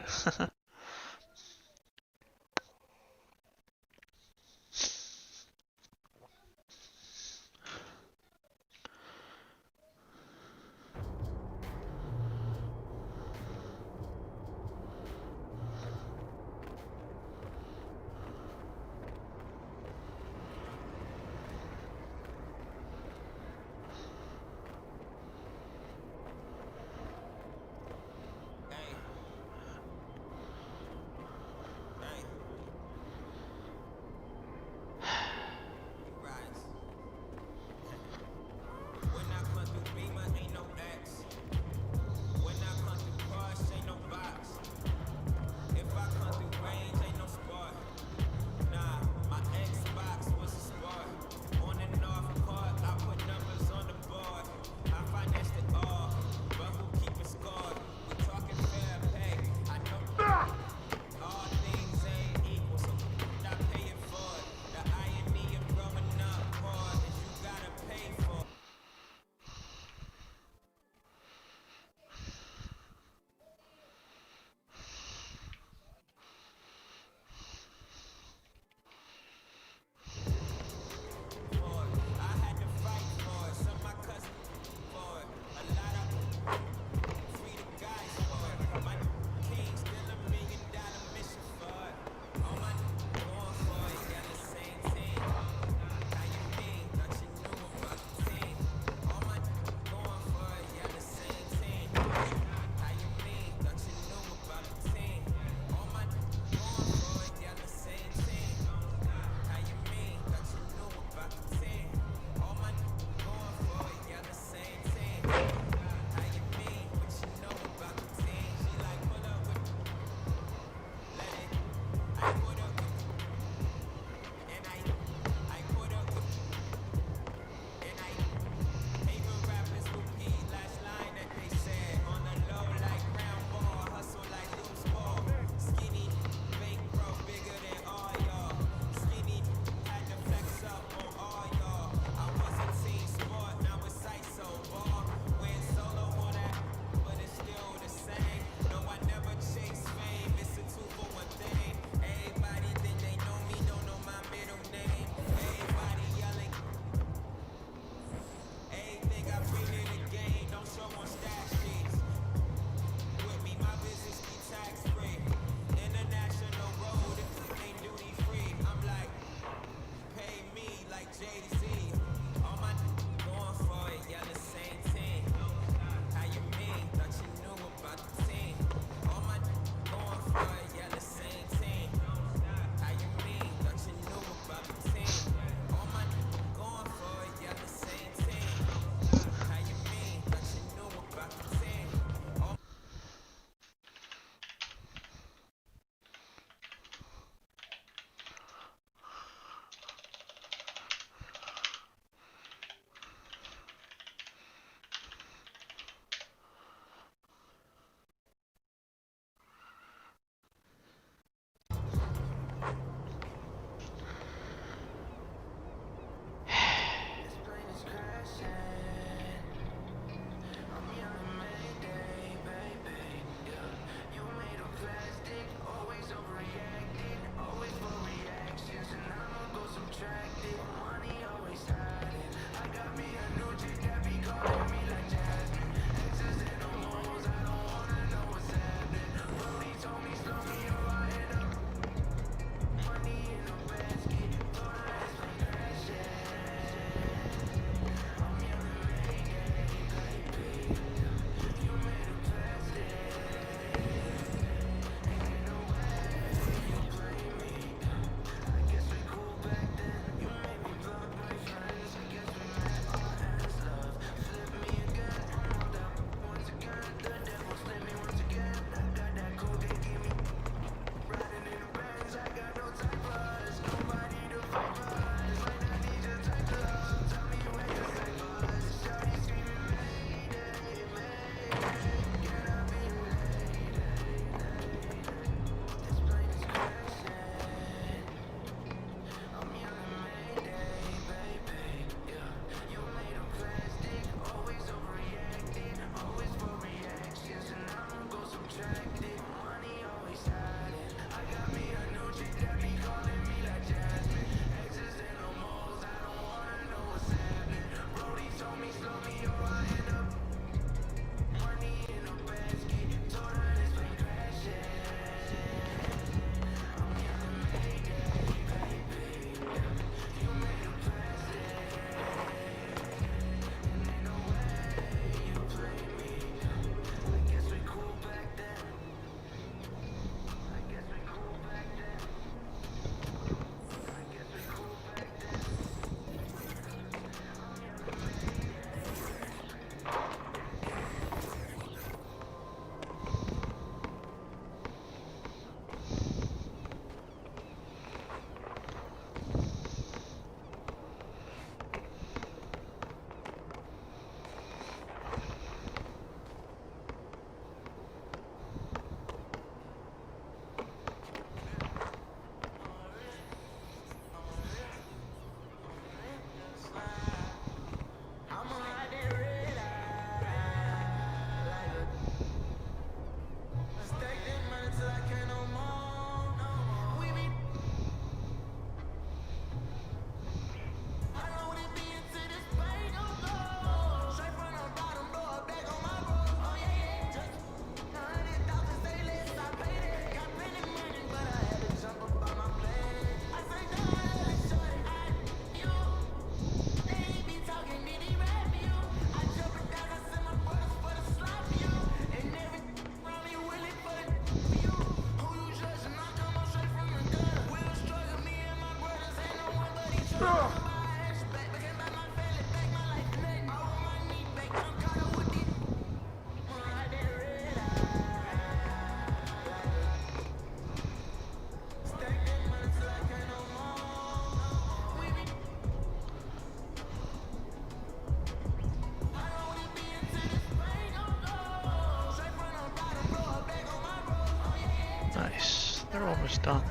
Almost done.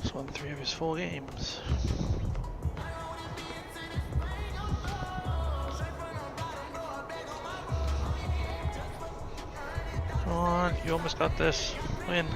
He's won 3 of his 4 games. Come on, you almost got this. Win.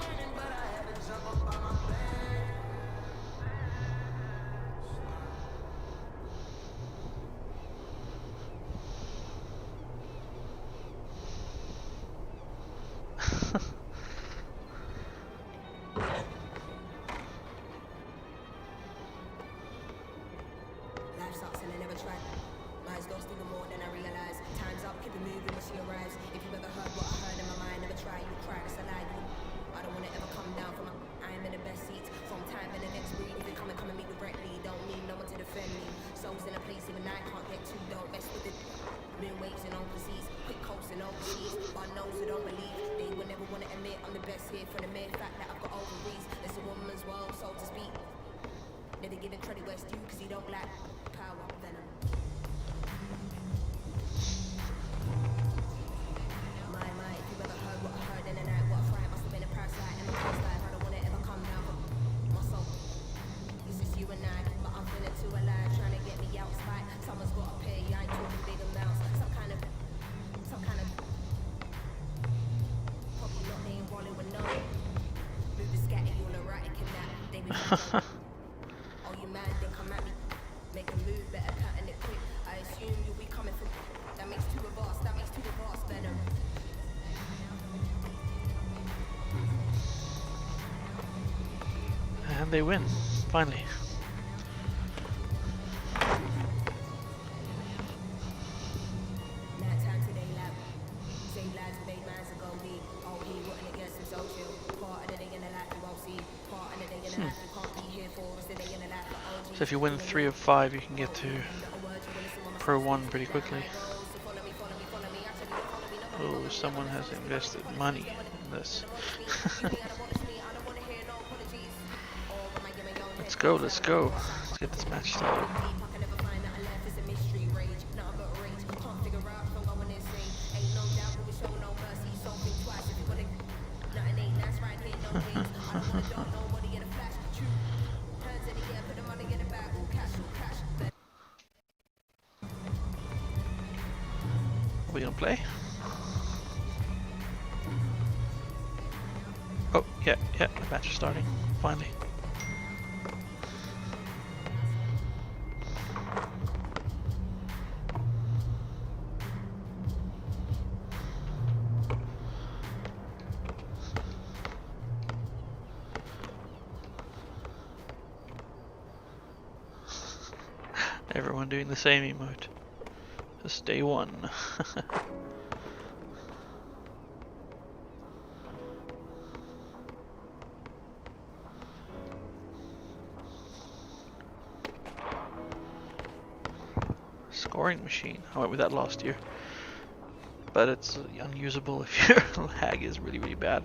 And they win, finally. So if you win 3 of 5, you can get to Pro 1 pretty quickly. Oh, someone has invested money in this. Let's go, let's go. Let's get this match started. Are we gonna play? Oh, yeah, the match is starting, finally. Everyone doing the same emote. Just day 1. Scoring machine. I went with that last year. But it's unusable if your lag is really, really bad.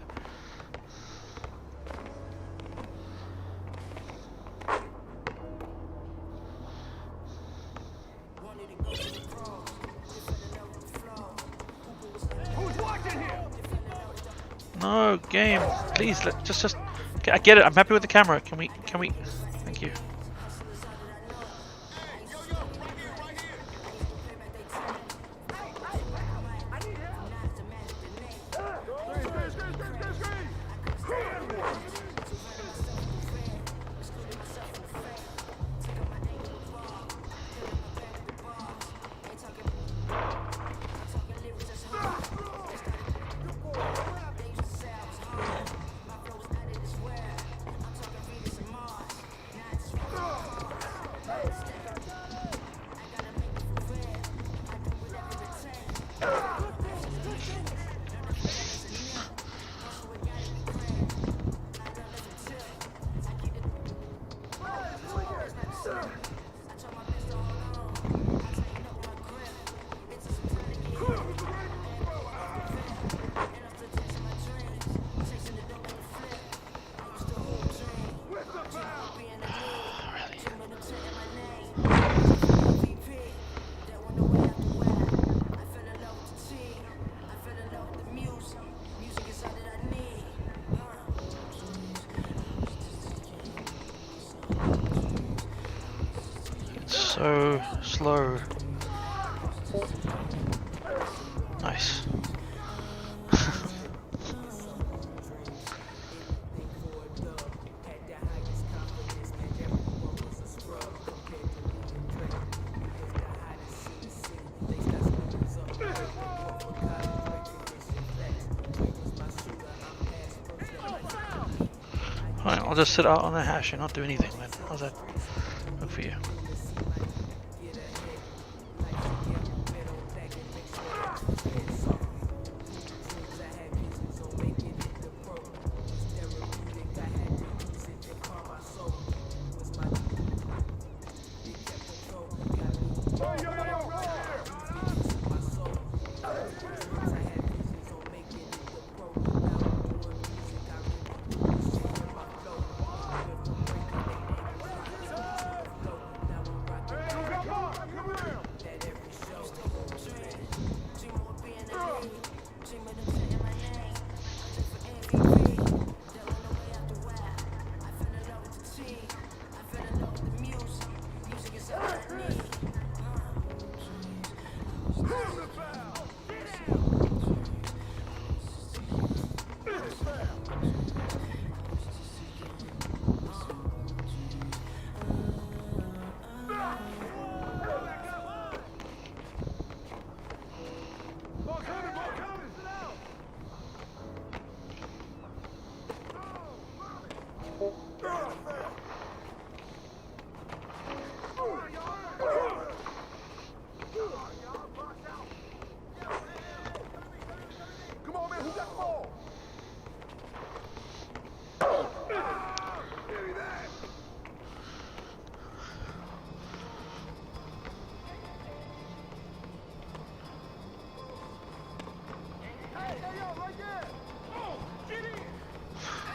No, game. Please, just. I get it. I'm happy with the camera. Can we? Thank you. So slow. Nice. Alright, I'll just sit out on the hash and not do anything then. How's that work for you?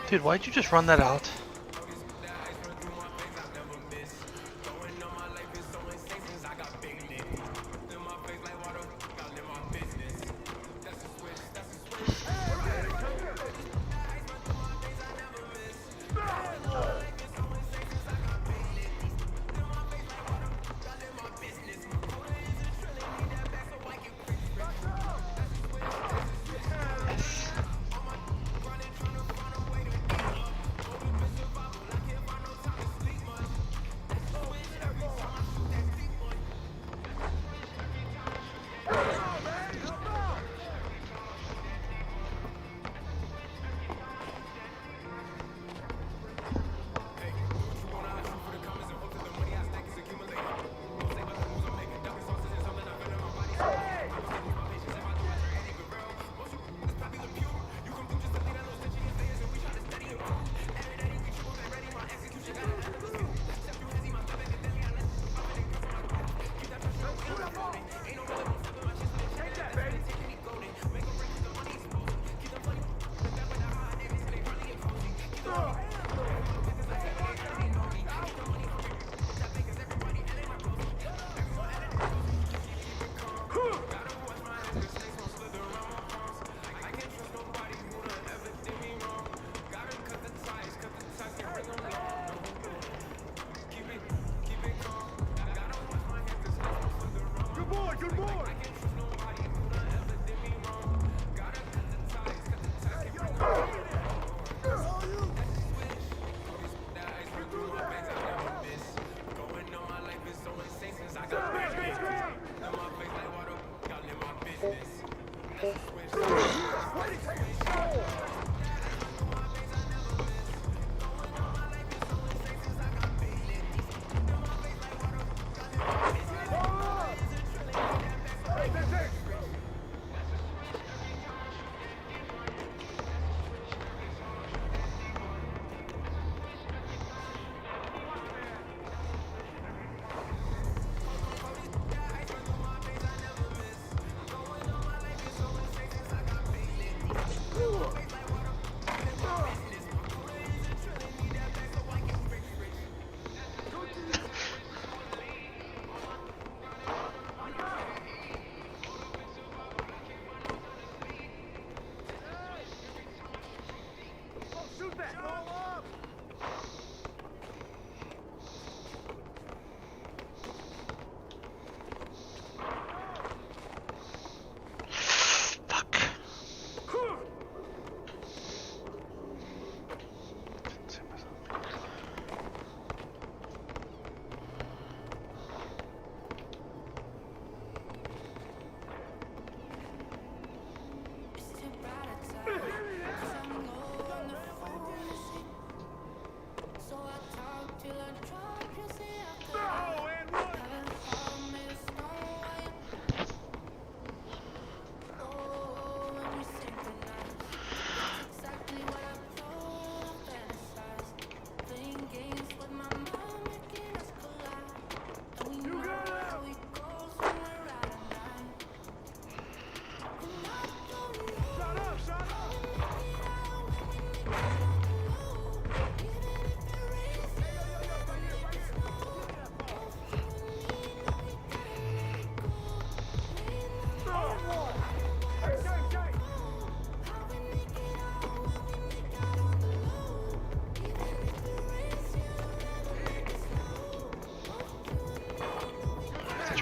Dude, why'd you just run that out?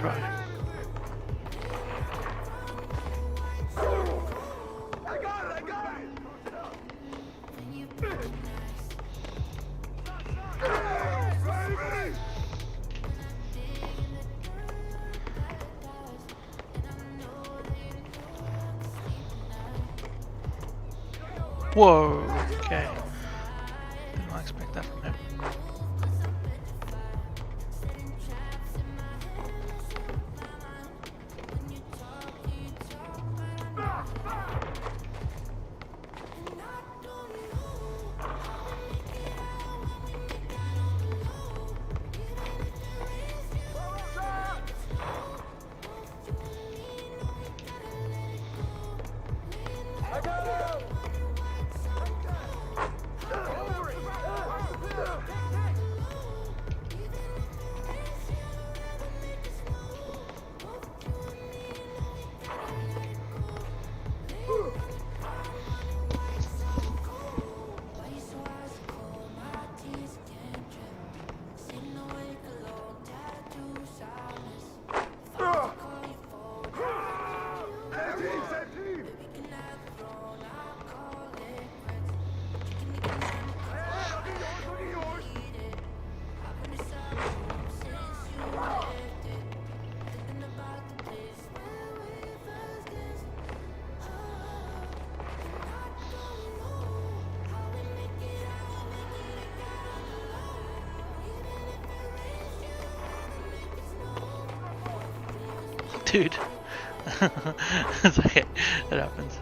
try. Whoa, okay. Did not expect that from him. Dude. It's okay. It happens.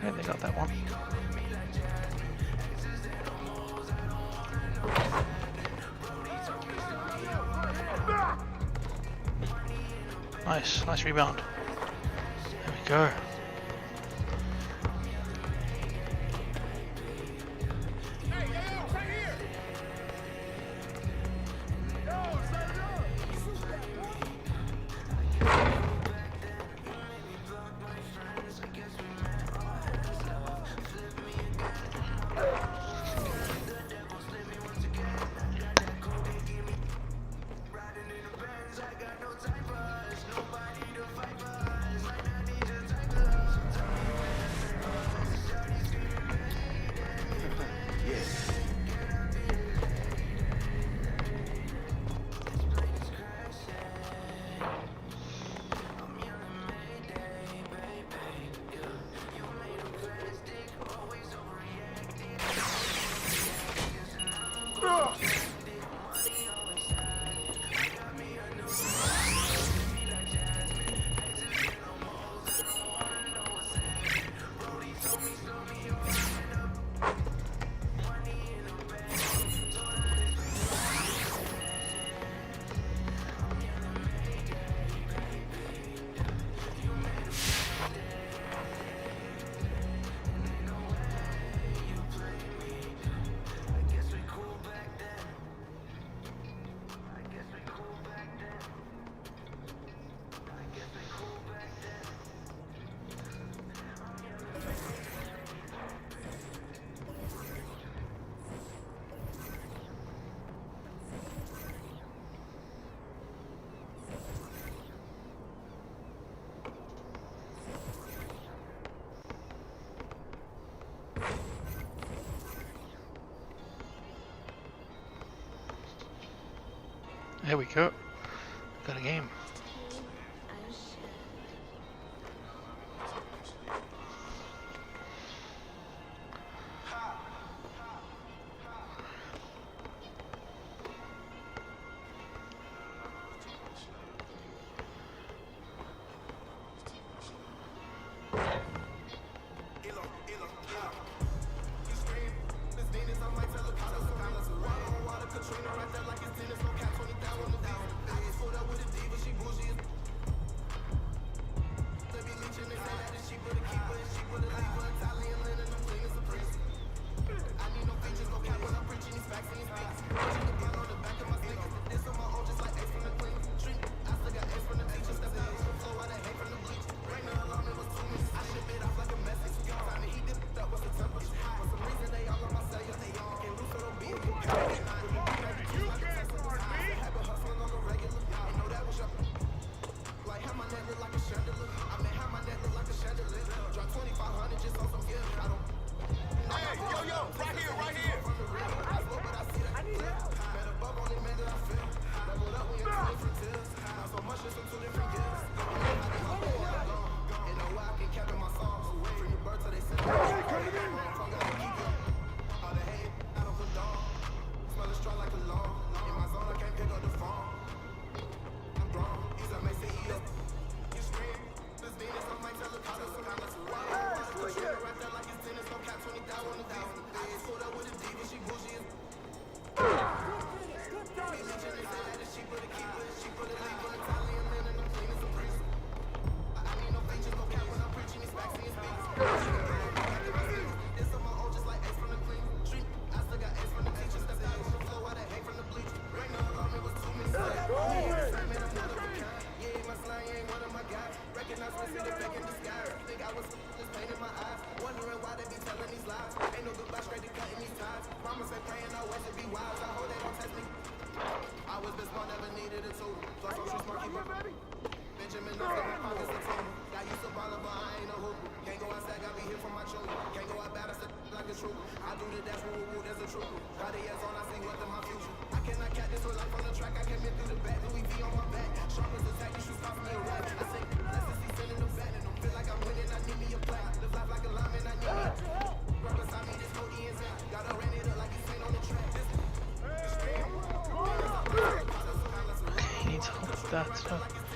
Yeah, they got that one. Nice, nice rebound. There we go. There we go. Got a game. He needs help with that stuff.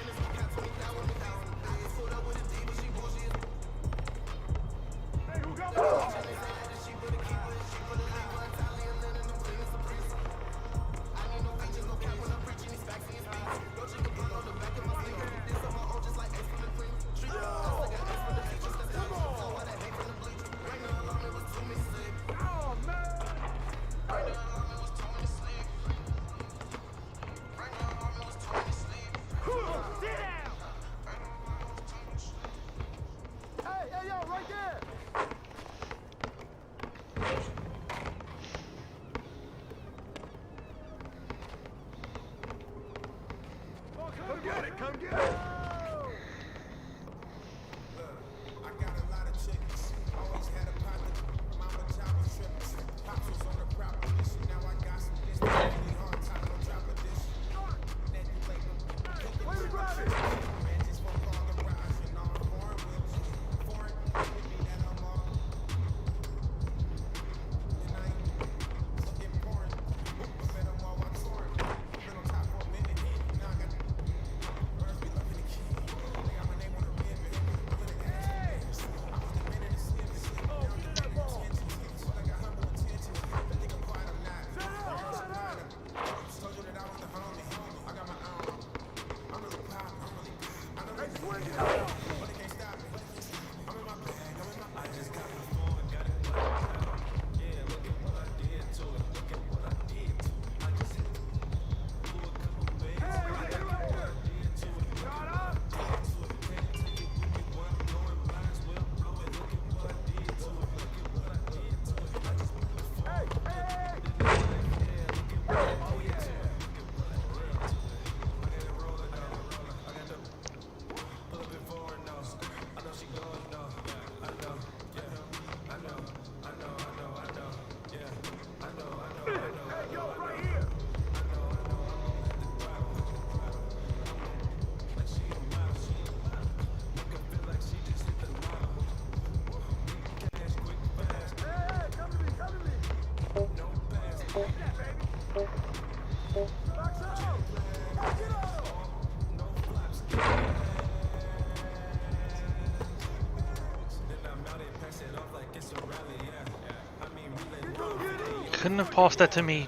Couldn't have passed that to me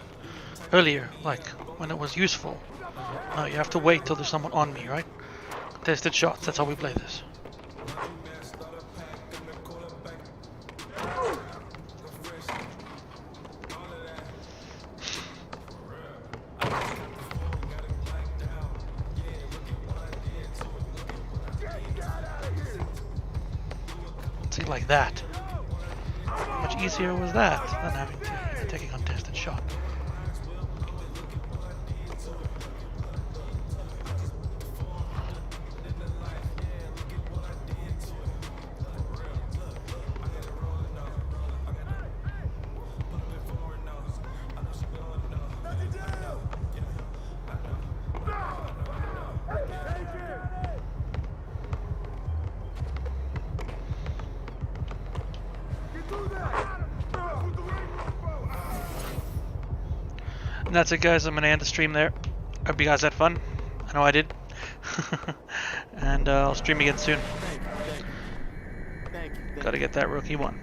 earlier, like when it was useful. No, you have to wait till there's someone on me, right? Contested shots, that's how we play this. See, like that. How much easier was that than having to take a contested shot? And that's it, guys. I'm gonna end the stream there. Hope you guys had fun. I know I did. And I'll stream again soon. Gotta get that rookie one.